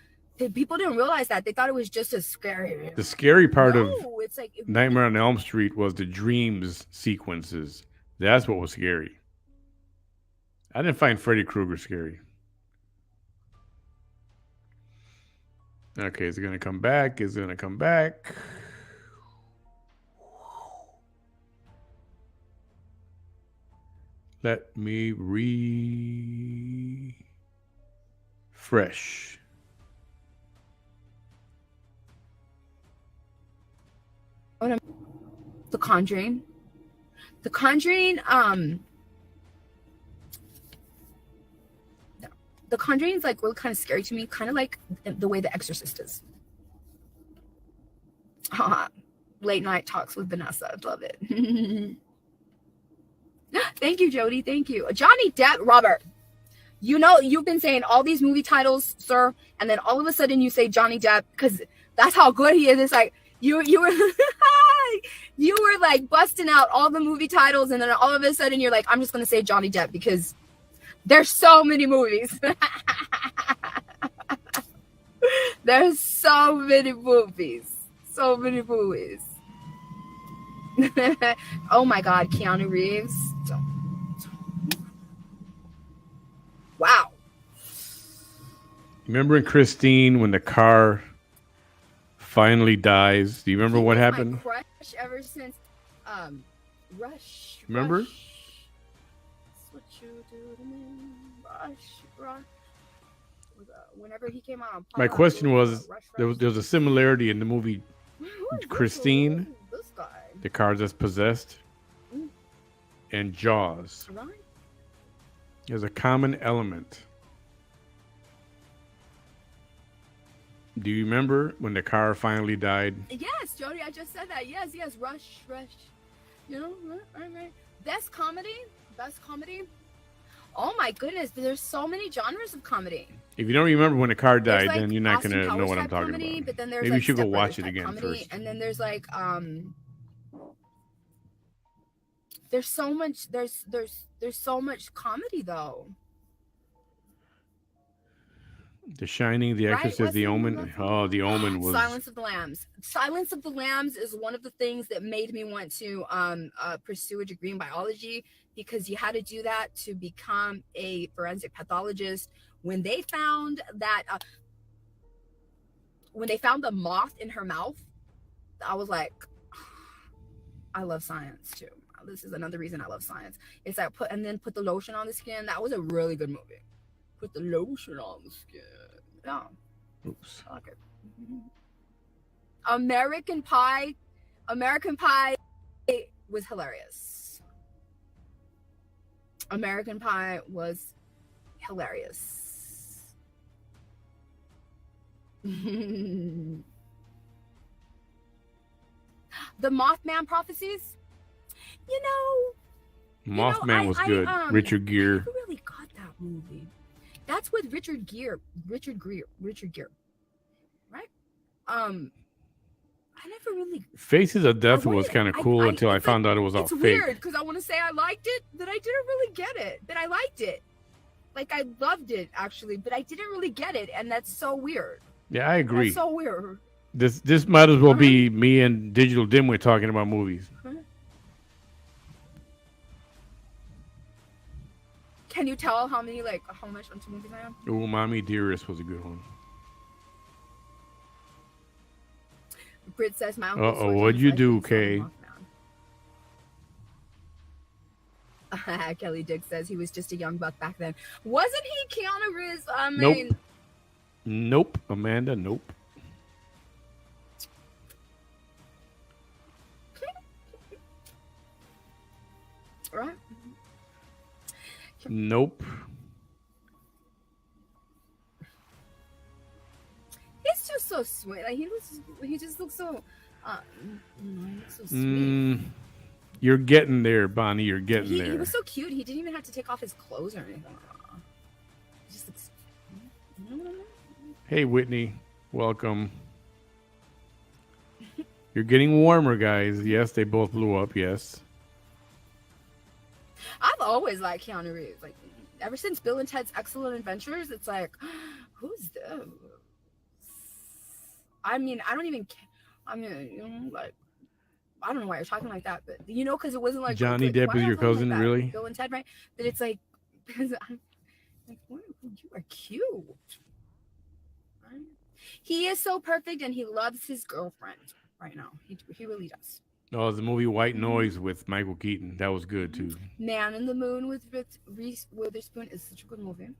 People didn't realize that. They thought it was just as scary. The scary part of it's like Nightmare on Elm Street was the dreams sequences. That's what was scary. I didn't find Freddy Krueger scary. Okay, is it going to come back? Let me refresh. The Conjuring. The Conjuring is like really kind of scary to me, kind of like the way The Exorcist is. Late night talks with Vanessa. Love it. Thank you, Jody. Thank you. Johnny Depp, Robert. You know, you've been saying all these movie titles, sir, and then all of a sudden you say Johnny Depp because that's how good he is. It's like you were you were like busting out all the movie titles, and then all of a sudden you're like, I'm just gonna say Johnny Depp because there's so many movies. There's so many movies. So many movies. Oh my God, Keanu Reeves. Wow. Remember in Christine when the car finally dies? Do you remember what My happened? crush ever since Rush. Remember? Rush. That's what you do to me. Rush. Whenever he came out on My question was, Rush. there was a similarity in the movie Who is Christine, this guy? the car that's possessed, and Jaws. Right? There's a common element. Do you remember when the car finally died? Yes, Jody, I just said that. Yes, Rush. You know, right. Best comedy. Oh my goodness, there's so many genres of comedy. If you don't remember when the car died, There's, like, then you're not Austin going to know Powers what I'm type talking comedy, about. but then there's Maybe like you should go Step watch Brothers it type again comedy, first. and then there's like there's so much comedy though. The Shining, The Right? Exorcist, What's The the Omen. movie? Oh, The Omen was... Silence of the Lambs. Silence of the Lambs is one of the things that made me want to pursue a degree in biology, because you had to do that to become a forensic pathologist. When they found that, when they found the moth in her mouth, I was like, I love science too. This is another reason I love science. It's like put the lotion on the skin. That was a really good movie. Put the lotion on the skin. Yeah. Oops. I like it. American Pie was hilarious. American Pie was hilarious. The Mothman prophecies. Mothman was good. Richard Gere. I never really got that movie. That's with Richard Gere, right? I never really. Faces of Death was kind of cool until I found out it was all it's fake. Weird because I want to say I liked it, but I didn't really get it. But I liked it, like I loved it actually, but I didn't really get it, and that's so weird. Yeah, I agree. That's so weird. This might as well be me and Digital Dimwit talking about movies. Can you tell how much into movies I am? Oh, Mommy Dearest was a good one. Brit says my uncle. Uh-oh, what'd you do, Kay? Kelly Dick says he was just a young buck back then. Wasn't he Keanu Reeves? I mean... Nope, Amanda, nope. Right? Nope. He's just so sweet. Like he just looks so so sweet. You're getting there, Bonnie. You're getting there. He was so cute. He didn't even have to take off his clothes or anything. He just looks. Hey, Whitney. Welcome. You're getting warmer, guys. Yes, they both blew up. Yes. I've always liked Keanu Reeves. Like ever since Bill and Ted's Excellent Adventures, it's like, who's this? I mean, I don't even. I don't know why you're talking like that, but because it wasn't like Johnny Depp is your cousin, like really? Bill and Ted, right? But it's like, because I'm like, you are cute. Right? He is so perfect, and he loves his girlfriend right now. He really does. Oh, the movie White Noise with Michael Keaton. That was good too. Man in the Moon with Reese Witherspoon is such a good movie.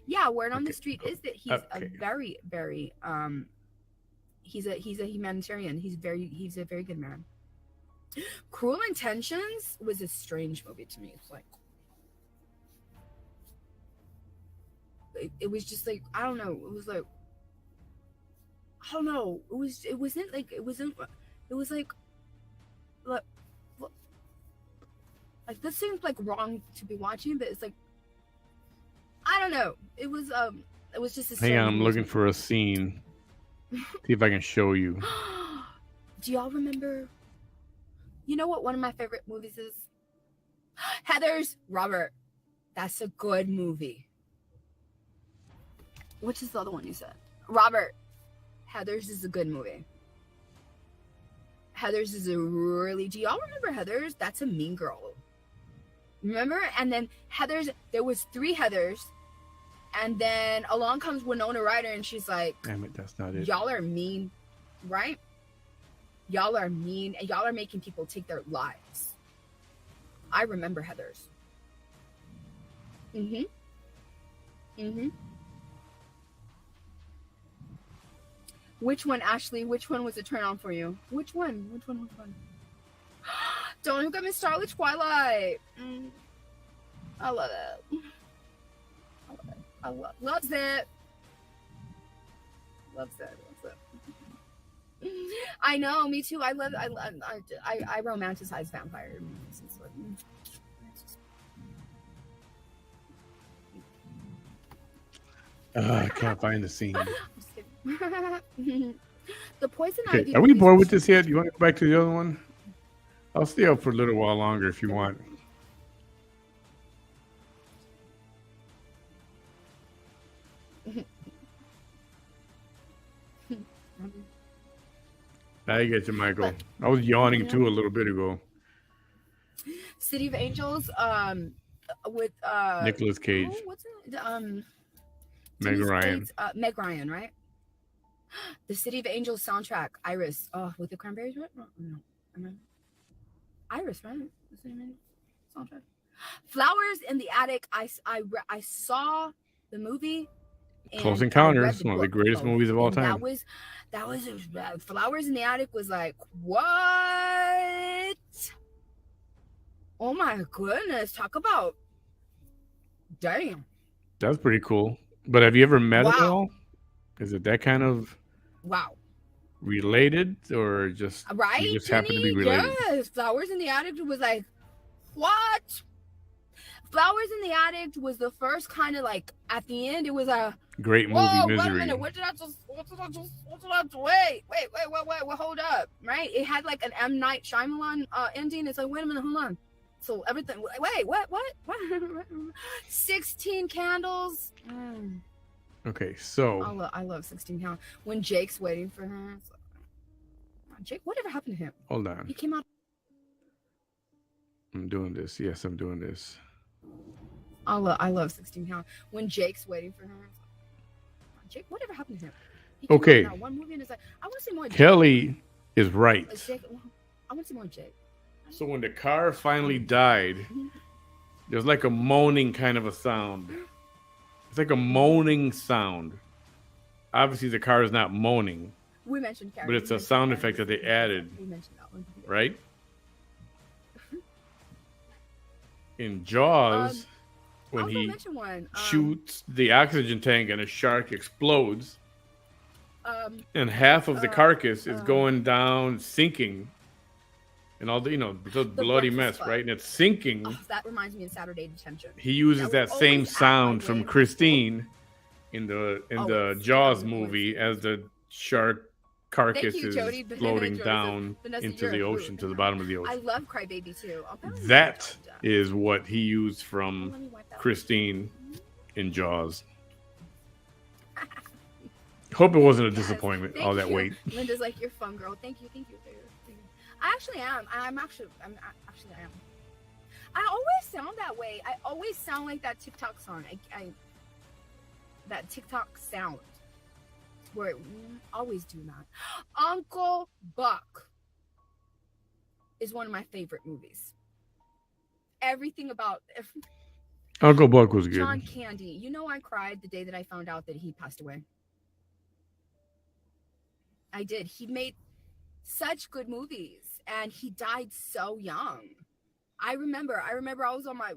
Yeah, word on the street is that he's a very, very he's a humanitarian. He's a very good man. Cruel Intentions was a strange movie to me. It's like it was just like, I don't know. It was like, I don't know. It wasn't like it wasn't. It was like, like this seems like wrong to be watching, but it's like I don't know. It was just a Hang on, I'm looking movie. for a scene. See if I can show you. Do y'all remember? You know what one of my favorite movies is? Heathers, Robert. That's a good movie. Which is the other one you said? Robert. Heathers is a good movie. Heathers is a really. Do y'all remember Heathers? That's a mean girl. Remember? And then Heathers, there was 3 Heathers. And then along comes Winona Ryder and she's like, Damn it, that's not it. y'all are mean, right? Y'all are mean and y'all are making people take their lives. I remember Heathers. Which one, Ashley? Which one was a turn on for you? Which one? Don't look at Miss Starlet Twilight. I love it. Loves it. I know, me too. I romanticize vampire movies. I can't find the scene. The Poison Okay, Ivy. are we bored with this yet? You want to go back to the other one? I'll stay up for a little while longer if you want. Now you get you, Michael. I was yawning too a little bit ago. City of Angels, with Nicolas Cage. what's it? Meg Ryan. Meg Ryan, right? The City of Angels soundtrack, Iris. Oh, with the Cranberries, right? No. Iris, right? The City of Angels soundtrack. Flowers in the Attic. I saw the movie. Close Encounters, one of the greatest movies of all time. That was Flowers in the Attic was like, what? Oh my goodness! Talk about, damn. That's pretty cool. But have you ever met it all? Is it that kind of related, or just right? You just happen to be related? Yes, Flowers in the Attic was like, what? Flowers in the Attic was the first kind of like at the end. It was a great movie. Misery. Wait a minute. What did I just? Wait, hold up. Right? It had like an M. Night Shyamalan ending. It's like, wait a minute, hold on. So everything. Wait, what? 16 Candles. Okay, so I love 16 Candles. When Jake's waiting for her. Like, Jake, whatever happened to him? Hold on. He came out. I'm doing this. Yes, I'm doing this. I love 16 Candles. When Jake's waiting for her. Jake, whatever happened to him? Okay. One movie and it's like, I want to see more Jake. Kelly is right. Jake, I want to see more Jake. So when the car finally died, there's like a moaning kind of a sound. It's like a moaning sound. Obviously, the car is not moaning. We mentioned Carrie. But it's a sound effect that they added. We mentioned that one. Right? In Jaws, when he shoots the oxygen tank and a shark explodes, and half of the carcass is going down, sinking, and all the the bloody mess, right? And it's sinking. Oh, that reminds me of Saturday Detention. He uses that same sound from Christine in the Jaws movie as the shark carcass is floating down into the ocean, to the bottom of the ocean. I love Crybaby too. That is what he used from Christine in Jaws. Hope it wasn't a disappointment, all that weight. Linda's like, you're fun, girl. Thank you. I actually am. I am. I always sound that way. I always sound like that TikTok song. That TikTok sound. Where it always do that. Uncle Buck is one of my favorite movies. Everything about Uncle Buck was good. John Candy. You know, I cried the day that I found out that he passed away. I did. He made such good movies, and he died so young. I remember I was on my.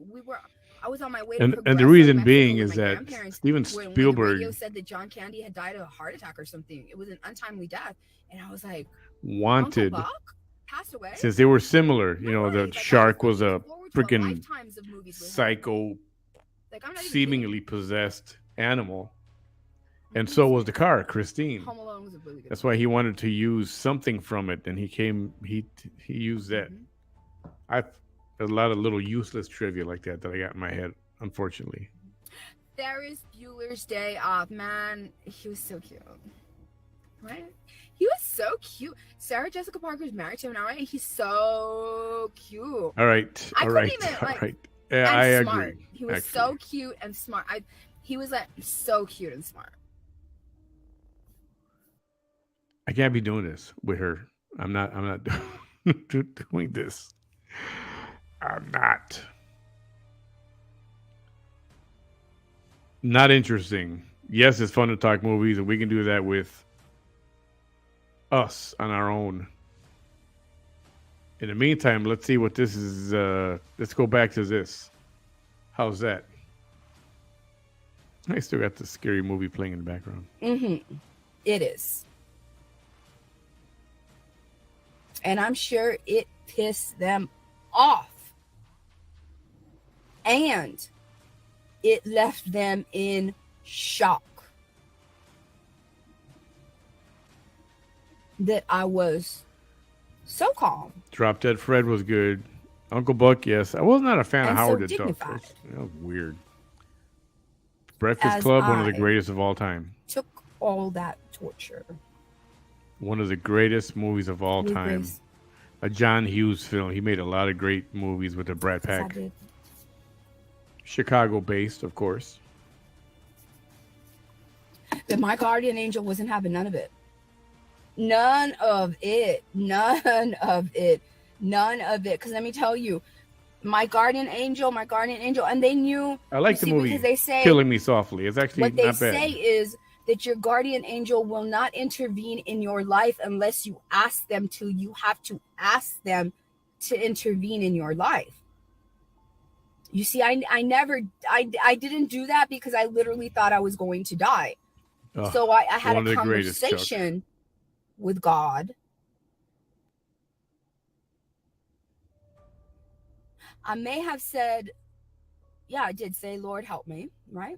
I was on my way to And the Progresso, reason Mexico, being with is my that grandparents Steven when the radio Spielberg said that John Candy had died of a heart attack or something. It was an untimely death. And I was like, Uncle wanted, Buck passed away? since they were similar, No the way. Like, I was shark was looking a forward to freaking lifetimes of movies with him. psycho, Like, I'm not even seemingly kidding. possessed animal. I'm And not so even was the serious. car, Christine. Home Alone was a really good That's movie. why he wanted to use something from it, and he used that. Mhm. There's a lot of little useless trivia like that I got in my head, unfortunately. Ferris Bueller's Day Off, man, he was so cute. Right? He was so cute. Sarah Jessica Parker's married to him now, right? He's so cute. All right, I all couldn't right, even, all like, right. Yeah, and I smart. agree. He was actually. so cute and smart. He was like so cute and smart. I can't be doing this with her. I'm not doing this. I'm not. Not interesting. Yes, it's fun to talk movies, and we can do that with us on our own. In the meantime, let's see what this is. Let's go back to this. How's that? I still got the scary movie playing in the background. Mm-hmm. It is. And I'm sure it pissed them off. And it left them in shock that I was so calm Drop Dead Fred was good. Uncle Buck, yes. I was not a fan of and so Howard the Duck. dignified That was weird. Breakfast as Club, one of the I greatest of all time. took all that torture. One of the greatest movies of all with time. grace. A John Hughes film. He made a lot of great movies with the Brat Yes, I Pack. did. Chicago based, of course. But my guardian angel wasn't having none of it. None of it. None of it. None of it. Because let me tell you, my guardian angel, and they knew. I like you the see, movie because they say Killing Me Softly. It's actually what they not bad. say is that your guardian angel will not intervene in your life unless you ask them to. You have to ask them to intervene in your life. You see, I didn't do that because I literally thought I was going to die. Oh, So I had one a of the greatest, Chuck. conversation with God. I may have said, yeah, I did say, Lord, help me, right?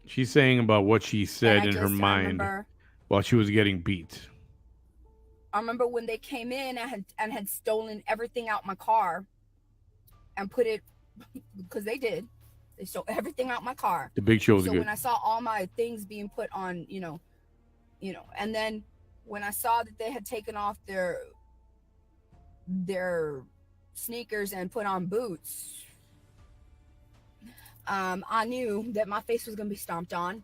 She's saying about what she said And in her mind I while she was getting beat. remember when they came in and had stolen everything out my car and put it, because they did. They stole everything out my car. The Big Show was So good. when I saw all my things being put on, and then when I saw that they had taken off their sneakers and put on boots, I knew that my face was going to be stomped on.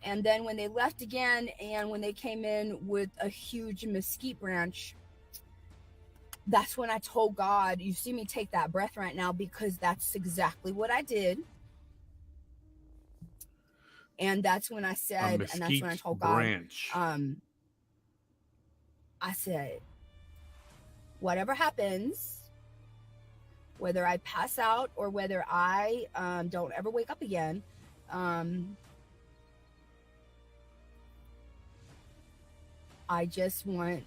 And then when they left again, and when they came in with a huge mesquite branch, that's when I told God, you see me take that breath right now, because that's exactly what I did. And that's when I said, and that's when I told branch. God, I said, whatever happens, whether I pass out or whether I don't ever wake up again, I just want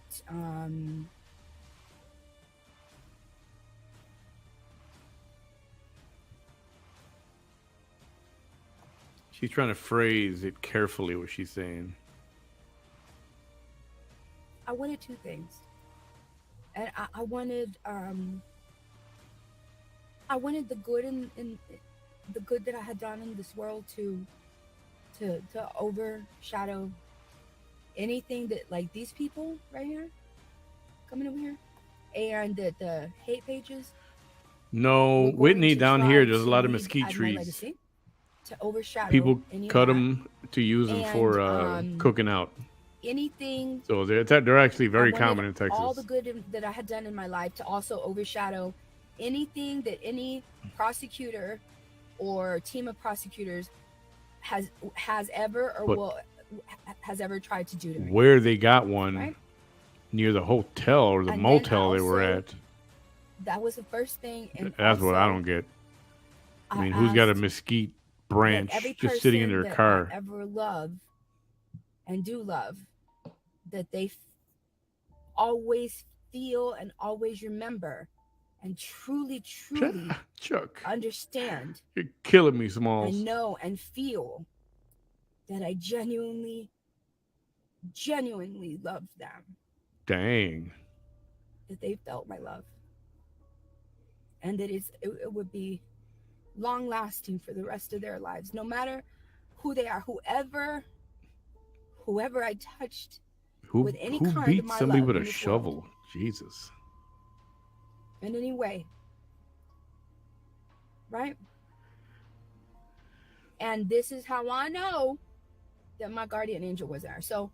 She's trying to phrase it carefully, what she's saying. I wanted two things. And I wanted the good in the good that I had done in this world to overshadow anything that, like, these people right here coming over here, and that the hate pages. No, Whitney, down here, there's a lot of mesquite trees. Legacy, to overshadow People any cut of that. them to use them for cooking out. Anything. So they're actually very I wanted common in Texas. all the good that I had done in my life to also overshadow anything that any prosecutor or team of prosecutors has ever has ever tried to do to me. Where they got one Right? near the hotel or the And then motel they were also, at. That was the first thing. And That's what I also, don't get. I mean, who's got a asked mesquite that branch every just sitting in person their that car? I ever love and do love, that they always feel and always remember and truly, truly Chuck, understand you're killing me, and Smalls. know and feel that I genuinely, genuinely love them, Dang. that they felt my love, and that it would be long lasting for the rest of their lives, no matter who they are, whoever I touched with any Who kind of beats my somebody love with in a this world, shovel? Jesus. in any way, right? And this is how I know that my guardian angel was there. So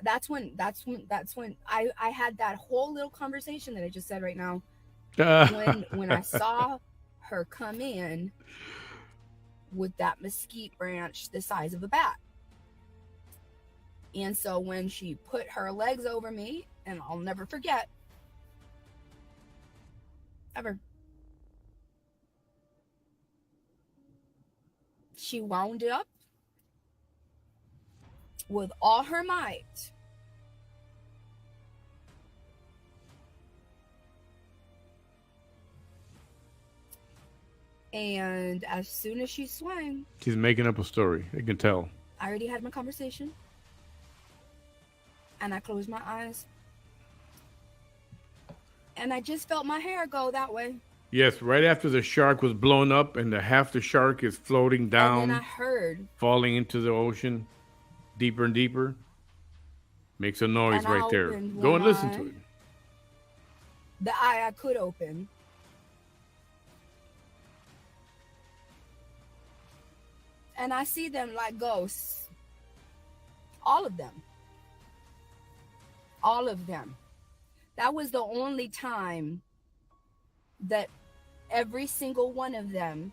that's when I had that whole little conversation that I just said right now. When I saw her come in with that mesquite branch the size of a bat. And so when she put her legs over me, and I'll never forget, ever, she wound up with all her might. And as soon as she swung, She's making up a story. I can tell. I already had my conversation. And I closed my eyes. And I just felt my hair go that way. Yes, right after the shark was blown up and half the shark is floating And then I down, heard, falling into the ocean, deeper and deeper. Makes a noise and I right there. opened Go one and listen eye, to it. the eye I could open. And I see them like ghosts. All of them. All of them. That was the only time that every single one of them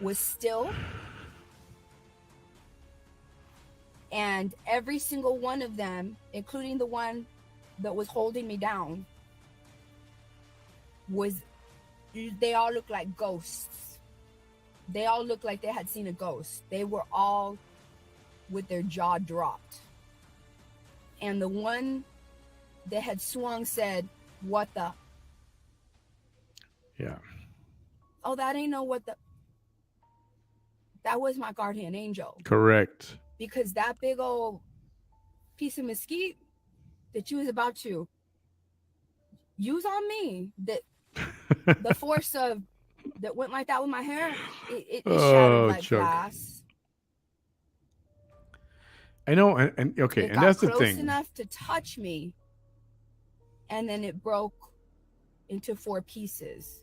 was still. And every single one of them, including the one that was holding me down, they all looked like ghosts. They all looked like they had seen a ghost. They were all with their jaw dropped. And the one that had swung said, "What the?" Yeah. Oh, that ain't no what the. That was my guardian angel. Correct. Because that big old piece of mesquite that you was about to use on me, that the force of that went like that with my hair, it shattered like Chuck. glass. I know, and okay, It and got that's the close thing. enough to touch me, and then it broke into 4 pieces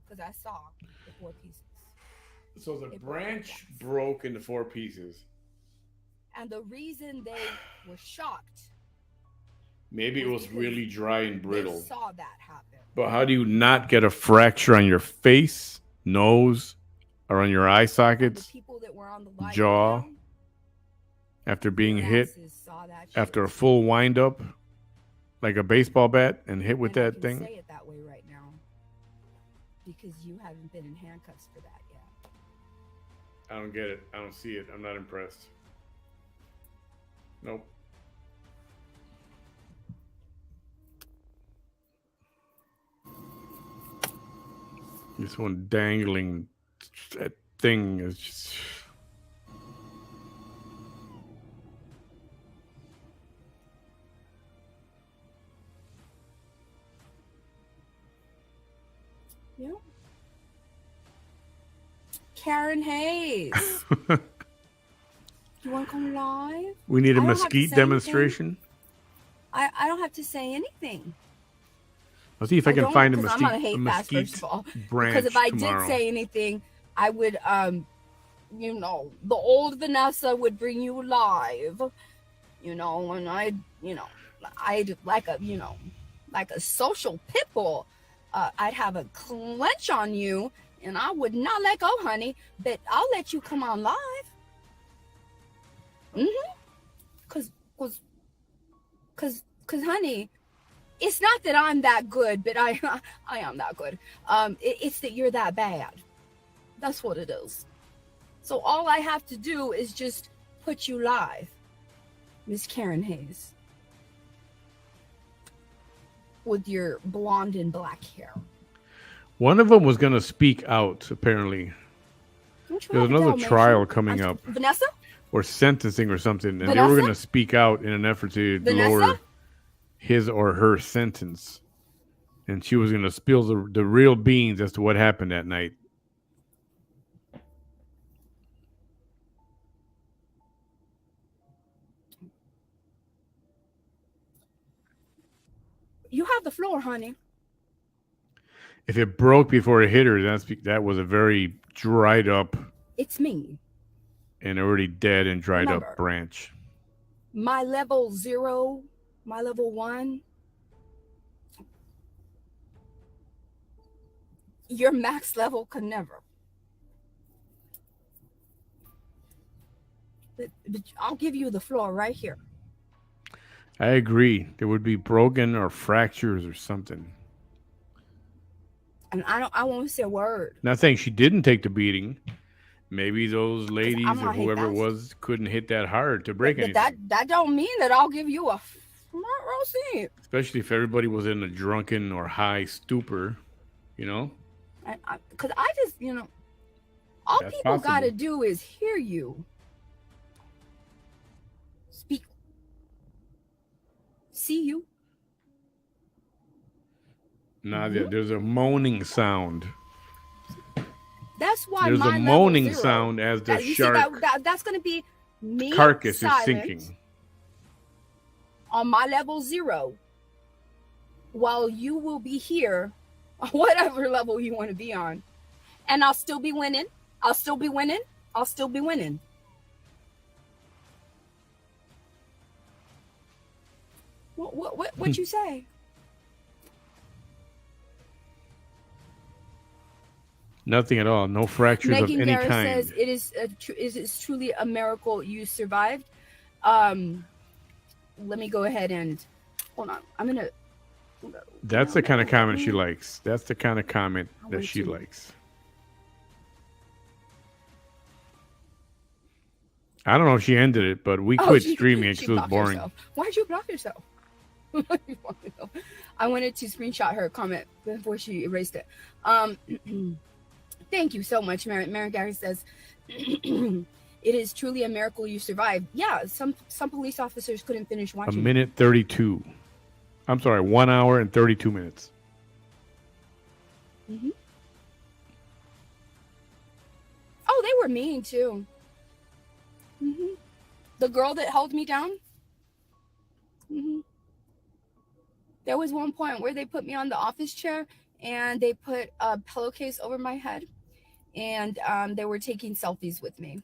because I saw the 4 pieces. So the It branch broke broke into 4 pieces. And the reason they were shocked, Maybe it was because really dry and they brittle. saw that happen. But how do you not get a fracture on your face, nose, or on your eye And the sockets, people that were on the live jaw, video, after being their hit asses saw that shit. after a full wind up, like a baseball bat, and hit with And I that can thing? say it that way right now because you haven't been in handcuffs for that yet. I don't get it. I don't see it. I'm not impressed. Nope. This one dangling, that thing is just. Yeah. Karen Hayes, you want to come live? We need a I don't have to mesquite say demonstration. I don't have to say anything. I'll see if I I can don't, find a because I'm on a mesquite, hate fast, first of all. branch Because if I tomorrow. did say anything, I would, the old Vanessa would bring you live, and I'd like a social pit bull. I'd have a clench on you, and I would not let go, honey. But I'll let you come on live. Cause, honey, It's not that I'm that good, but I am that good. It's that you're that bad. That's what it is. So all I have to do is just put you live, Miss Karen Hayes, with your blonde and black hair. One of them was going to speak out, apparently. Don't you There's have a another Dalmatian? trial coming up, Vanessa? or sentencing or something, and they were Vanessa? going to speak out in an effort to Vanessa? lower his or her sentence. And she was going to spill the real beans as to what happened that night. You have the floor, honey. If it broke before it hit her, that was a very dried up It's me. and already dead and dried Remember. up branch. My level 0, my level 1. Your max level could never. But I'll give you the floor right here. I agree. There would be broken or fractures or something. And I won't say a word. Not saying she didn't take the beating. Maybe those ladies I'm or gonna hit whoever it that. was couldn't hit that hard to break But anything. that don't mean that I'll give you a front row seat. Especially if everybody was in a drunken or high stupor, you know? Because I just, all That's people got to possible. do is hear you speak, see you. Nah, there's a moaning sound. That's why There's my a level moaning 0, sound as the you shark see that's going to be me carcass is silent sinking. on my level 0, while you will be here, whatever level you want to be on, and I'll still be winning. I'll still be winning. I'll still be winning. What you say? Nothing at all. No fractures of Megan any Garrett kind. says it is truly a miracle you survived. Let me go ahead and hold on. I'm gonna. That's the kind of comment she likes. That's the kind of comment that want she to- likes. I don't know if she ended it, but we quit streaming because it was blocked boring. herself. Why'd you block yourself? I wanted to screenshot her comment before she erased it. Thank you so much, Mary Gary says. It is truly a miracle you survived. Yeah, some police officers couldn't finish A watching. minute 32. I'm sorry, 1 hour and 32 minutes. Mm-hmm. Oh, they were mean too. Mm-hmm. The girl that held me down. Mm-hmm. There was one point where they put me on the office chair and they put a pillowcase over my head, and they were taking selfies with me.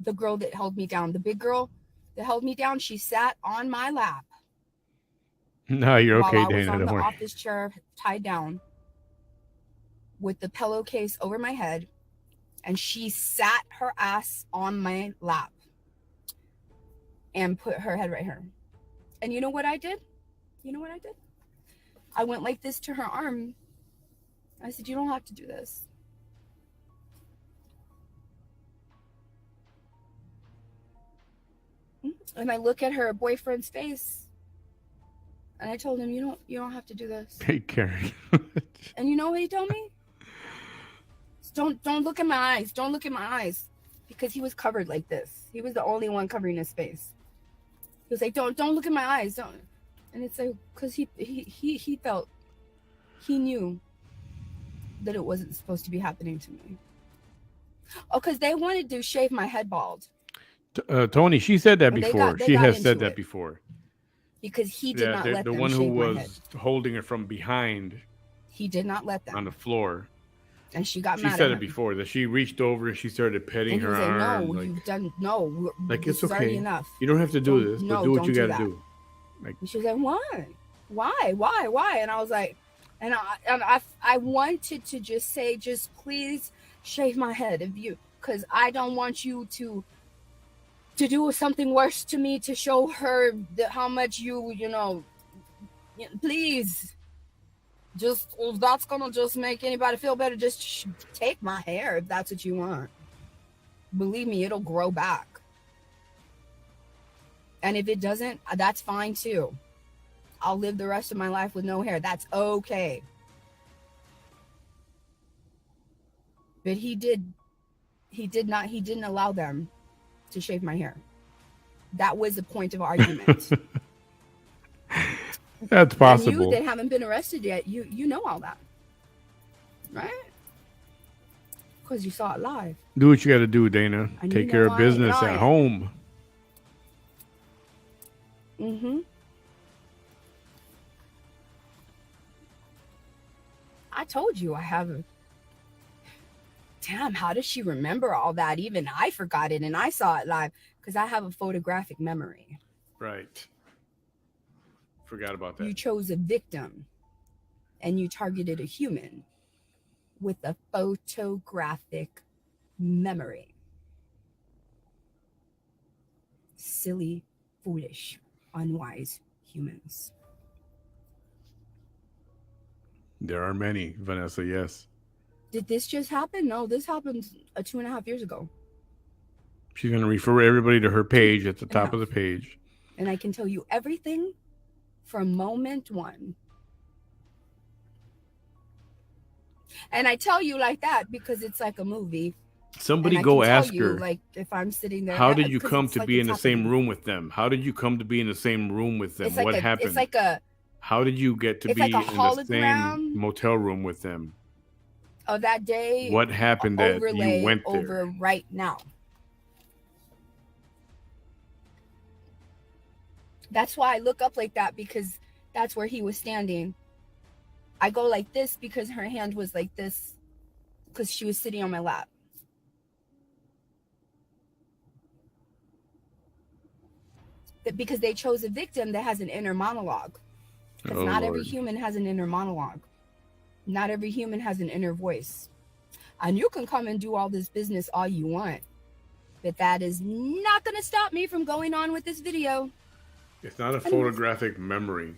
The girl that held me down, the big girl that held me down, she sat on my lap. No, you're okay, while I was Dana. on Don't the worry. office chair tied down with the pillowcase over my head, and she sat her ass on my lap and put her head right here. And you know what I did? I went like this to her arm. I said, you don't have to do this. And I look at her boyfriend's face, and I told him, you don't have to do this. Hey, Karen. And you know what he told me? Don't look at my eyes. Don't look at my eyes. Because he was covered like this. He was the only one covering his face. He was like, don't look at my eyes. Don't. And it's like, because he felt, he knew that it wasn't supposed to be happening to me. Oh, because they wanted to shave my head bald. Tony, she said that And they before. got She has into said that it. before. Because he did not let the them one who shave my head. was holding her from behind He did not let them. on the floor. And she got She mad said at it him. before that she reached over and she started petting And he her was like, arm. no, like, you've done, no. like this it's is already okay. enough. You don't have to do Don't- this, no, but do what don't you do got to that. do. Like, And she was like, why? And I was like, and I wanted to just say, just please shave my head if you, because I don't want you to do something worse to me to show her that how much you Please, just if that's gonna just make anybody feel better, just take my hair if that's what you want. Believe me, it'll grow back. And if it doesn't, that's fine too. I'll live the rest of my life with no hair. That's okay. But he didn't allow them to shave my hair. That was the point of argument. That's possible. And you that haven't been arrested yet, you know all that. Right? Because you saw it live. Do what you got to do, Dana. And take care of business at home. Mm-hmm. I told you I have a... Damn, how does she remember all that? Even I forgot it and I saw it live because I have a photographic memory. Right. Forgot about that. You chose a victim and you targeted a human with a photographic memory. Silly, foolish, unwise humans. There are many, Vanessa, yes. Did this just happen? No, this happened 2.5 years ago. She's going to refer everybody to her page at the top of the page. And I can tell you everything from moment one. And I tell you like that because it's like a movie. Somebody go ask her. Like if I'm sitting there. How did you come to be in the same room with them? How did you come to be in the same room with them? What happened? It's like a... How did you get to be in the same motel room with them? Of that day. What happened that you went there? Over right now. That's why I look up like that, because that's where he was standing. I go like this because her hand was like this because she was sitting on my lap. Because they chose a victim that has an inner monologue. Because not every human has an inner monologue. Not every human has an inner voice. And you can come and do all this business all you want. But that is not going to stop me from going on with this video. It's not a photographic memory.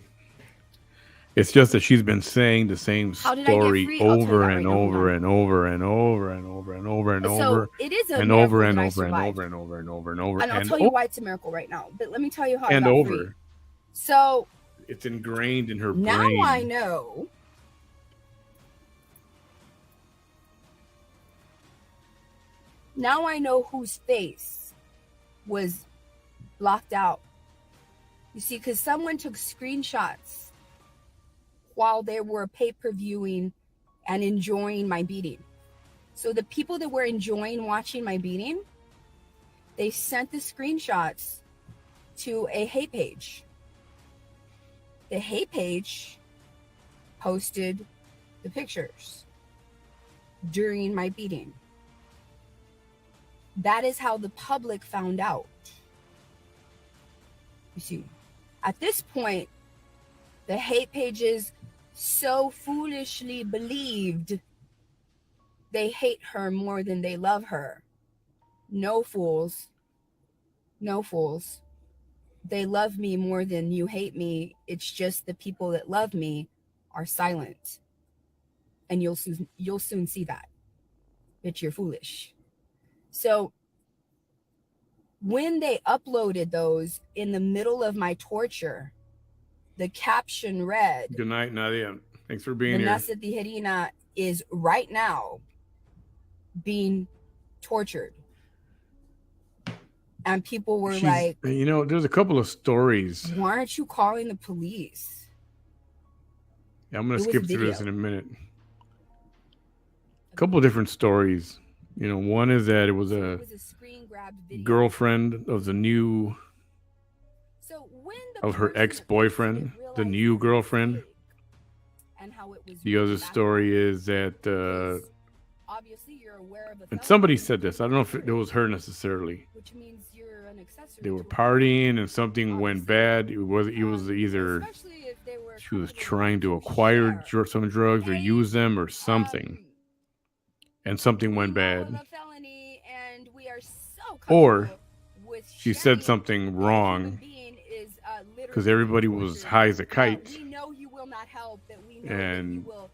It's just that she's been saying the same story over and over and over and over and over and over and over. It is a and over and over and over and over and over and over. And I'll tell you why it's a miracle right now. But let me tell you how I got free. So it's ingrained in her brain. Now I know. Now I know whose face was blocked out. You see, because someone took screenshots while they were pay-per-viewing and enjoying my beating. So the people that were enjoying watching my beating, they sent the screenshots to a hate page. The hate page posted the pictures during my beating. That is how the public found out. You see, at this point, the hate pages so foolishly believed they hate her more than they love her. No fools. No fools. They love me more than you hate me. It's just the people that love me are silent. And you'll soon see that. Bitch, you're foolish. So when they uploaded those in the middle of my torture, the caption read, "Good night, Nadia. Thanks for being Vanessa Tijerina is right now being tortured." And people were like, you know, there's a couple of stories. Why aren't you calling the police? Yeah, I'm going to skip through this in a minute. A couple of different stories. You know, one is that it was a girlfriend of the new, of her ex-boyfriend, the new girlfriend. The other story is that, and somebody said this, I don't know if it was her necessarily. They were partying and something went bad. It was either she was trying to acquire some drugs or use them or something. And something went bad. Or she said something wrong because everybody was high as a kite. We know you will not help. That we know that you And will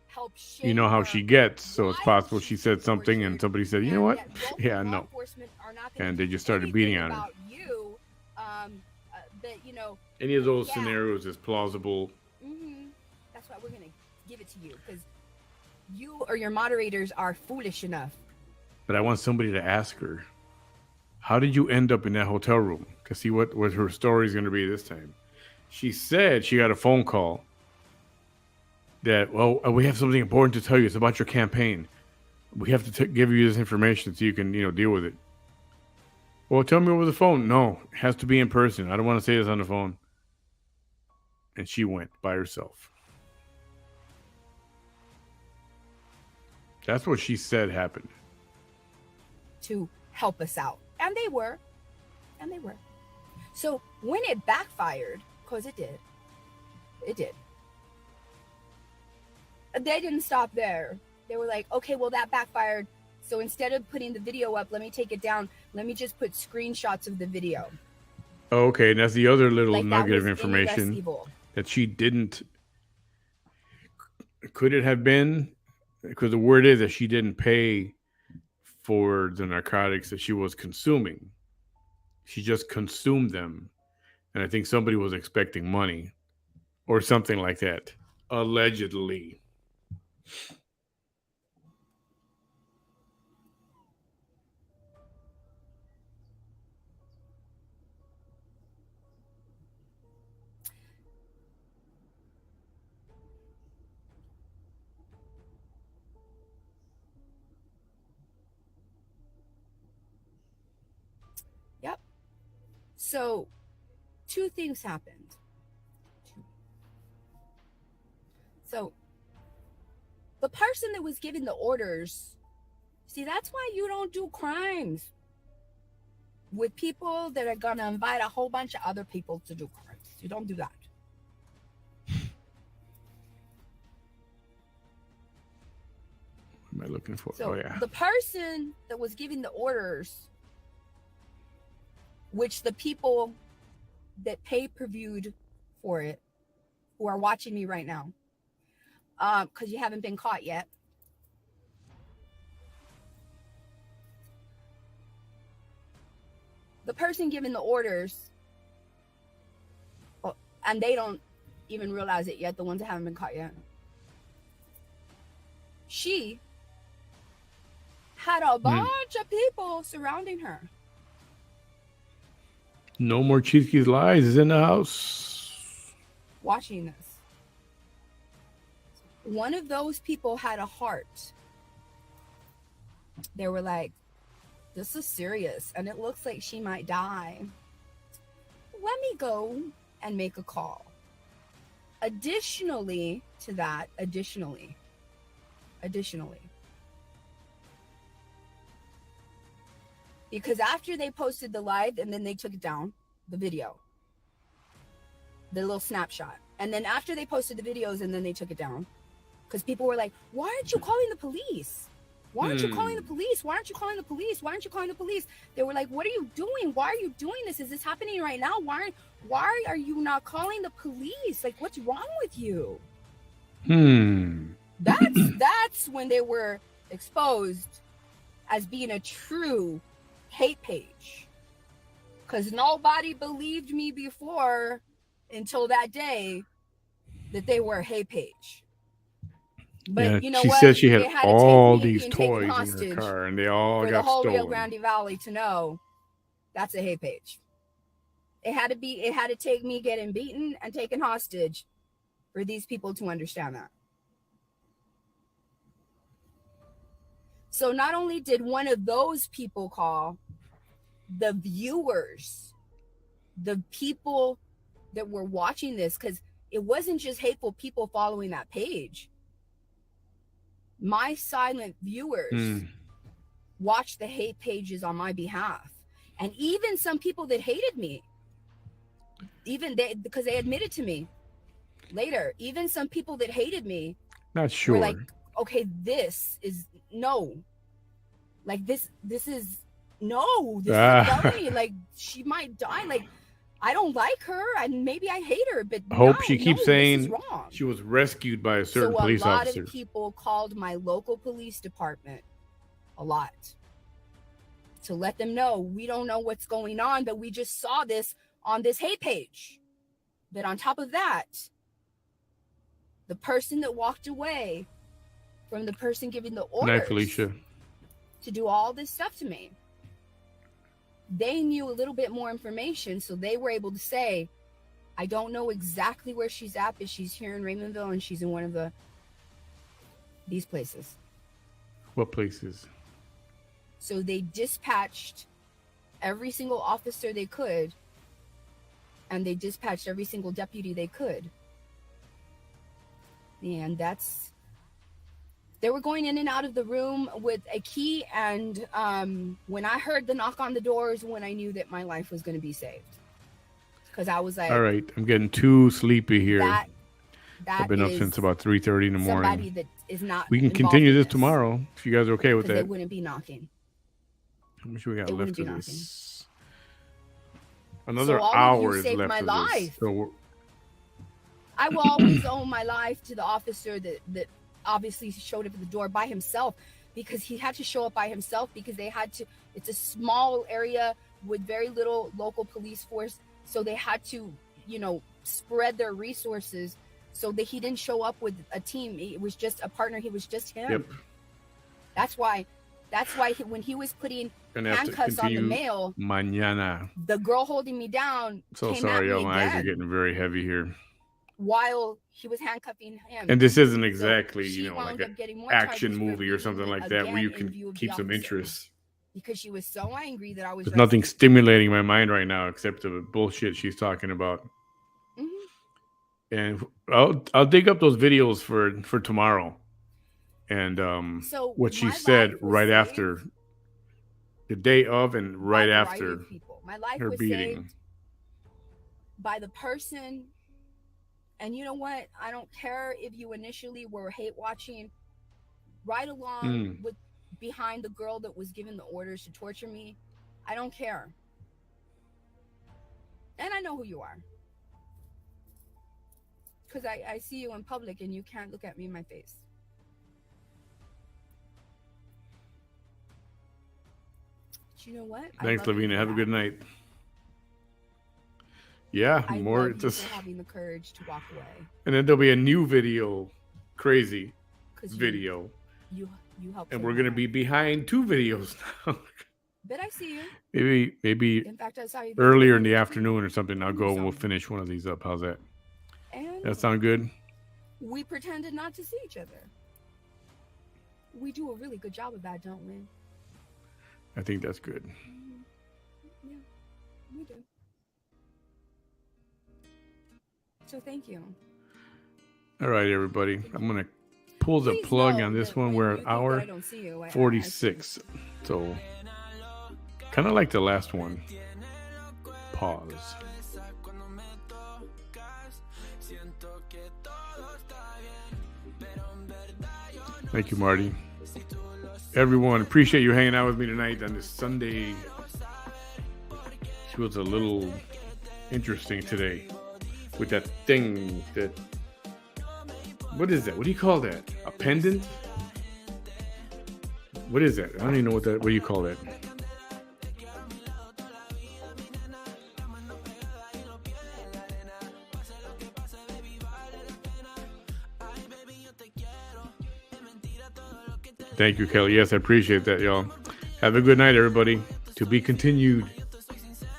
help shame you know how her she gets, so it's while possible she she's said being something and tortured, somebody said, you know and what? yet both Yeah, the law no. enforcement are not going And to they do just started anything beating on her. about you. That you know. Any of those Yeah. scenarios is plausible. That's why we're going to give it to you, because you or your moderators are foolish enough. But I want somebody to ask her, how did you end up in that hotel room? To see what her story is going to be this time. She said she got a phone call that, well, we have something important to tell you. It's about your campaign. We have to give you this information so you can, deal with it. Well, tell me over the phone. No, it has to be in person. I don't want to say this on the phone. And she went by herself. That's what she said happened. To help us out. And they were. So when it backfired, because it did, they didn't stop there. They were like, okay, well, that backfired. So instead of putting the video up, let me take it down. Let me just put screenshots of the video. Okay, and that's the other little Like nugget of any less information evil. that she didn't. Could it have been? Because the word is that she didn't pay for the narcotics that she was consuming. She just consumed them. And I think somebody was expecting money or something like that. Allegedly. Yep. So 2 things happened. So the person that was giving the orders, see, that's why you don't do crimes with people that are going to invite a whole bunch of other people to do crimes. You don't do that. What am I looking for? So Oh, yeah. the person that was giving the orders, which the people that pay-per-viewed for it, who are watching me right now, because you haven't been caught yet. The person giving the orders, and they don't even realize it yet, the ones that haven't been caught yet. She had a bunch of people surrounding her. No more Cheeseke's Lies is in the house. Watching this. One of those people had a heart. They were like, this is serious, and it looks like she might die. Let me go and make a call. Additionally to that, additionally, because after they posted the live and then they took it down, the video, the little snapshot, and then after they posted the videos and then they took it down, because people were like, why aren't you calling the police? Why aren't you calling the police? Why aren't you calling the police? Why aren't you calling the police? They were like, what are you doing? Why are you doing this? Is this happening right now? Why are you not calling the police? Like, what's wrong with you? That's when they were exposed as being a true hate page. Because nobody believed me before until that day that they were a hate page. But yeah, you know she what? said she had to all take me these being taken toys in hostage her car, and they all for got the whole stolen. Rio Grande Valley to know that's a hate page. It had to take me getting beaten and taken hostage for these people to understand that. So not only did one of those people call, the viewers, the people that were watching this, because it wasn't just hateful people following that page. My silent viewers watched the hate pages on my behalf. And even some people that hated me, because they admitted to me later, even some people that hated me Not sure. were like, okay, this is no. Like this is no, this is a felony. Like she might die. Like I don't like her, and maybe I hate her, but Hope she keeps this is saying wrong. she was rescued by a certain police lot officer. of people called my local police department a lot to let them know we don't know what's going on, but we just saw this on this hate page. But on top of that, the person that walked away from the person giving the Good night, orders Felicia. to do all this stuff to me, they knew a little bit more information, so they were able to say, I don't know exactly where she's at, but she's here in Raymondville and she's in one of these places. What places? So they dispatched every single officer they could, and they dispatched every single deputy they could. And they were going in and out of the room with a key, and when I heard the knock on the doors, when I knew that my life was going to be saved. Because I was like, all right, I'm getting too sleepy here. That I've been up since about 3:30 in the morning. Somebody that is not. We can continue this tomorrow if you guys are okay with that. They wouldn't be knocking. How much we got They left wouldn't of be this? Another So all of hour you is saved left my of life. this. So I will always owe my life to the officer that obviously showed up at the door by himself, because he had to show up by himself because they had to. It's a small area with very little local police force, so they had to, spread their resources. So that he didn't show up with a team. It was just a partner. He was just him. Yep. That's why when he was putting handcuffs on the male, mañana. the girl holding me down. So came sorry, at me y'all. My eyes are again getting very heavy here. while he was handcuffing him. And this isn't So exactly, she like wound an up getting more action charges for movie or something like that where you again in can view of the keep some officer. interest. Because she was so angry that I was There's nothing rescued. stimulating my mind right now except the bullshit she's talking about. Mhm. And I'll dig up those videos for tomorrow. And So what she my said life was right saved after the day of and by right a variety after of people. My life her was beating. saved by the person. And you know what? I don't care if you initially were hate watching right along with behind the girl that was given the orders to torture me. I don't care. And I know who you are. Because I see you in public and you can't look at me in my face. But you know what? Thanks, Lavina. Have a good night. Yeah, I more love just you for having the courage to walk away. and then there'll be a new video, crazy 'Cause video. You helped. And save we're my gonna life. be behind 2 videos now. But I see you. maybe In fact, I saw you earlier in the afternoon or something. I'll go and we'll Something. finish one of these up. How's that? And That sound good? we pretended not to see each other. We do a really good job of that, don't we? I think that's good. Yeah, we do. So thank you. All right, everybody. I'm gonna pull the Please plug know on this that one. when We're you at think that hour I don't see you, I 46. So kind of like the last one. Pause. Thank you, Marty. Everyone, appreciate you hanging out with me tonight on this Sunday. She was a little interesting today with that thing that. What is that? What do you call that? A pendant? What is that? I don't even know what do you call that? Thank you, Kelly. Yes, I appreciate that, y'all. Have a good night, everybody. To be continued.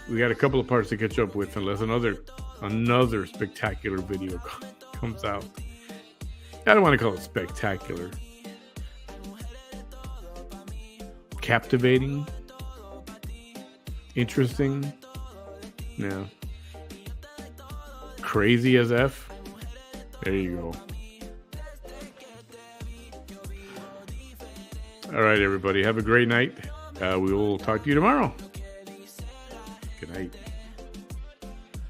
We got a couple of parts to catch up with, unless another spectacular video comes out. I don't want to call it spectacular. Captivating. Interesting. No. Crazy as F. There you go. All right, everybody. Have a great night. We will talk to you tomorrow. Good night.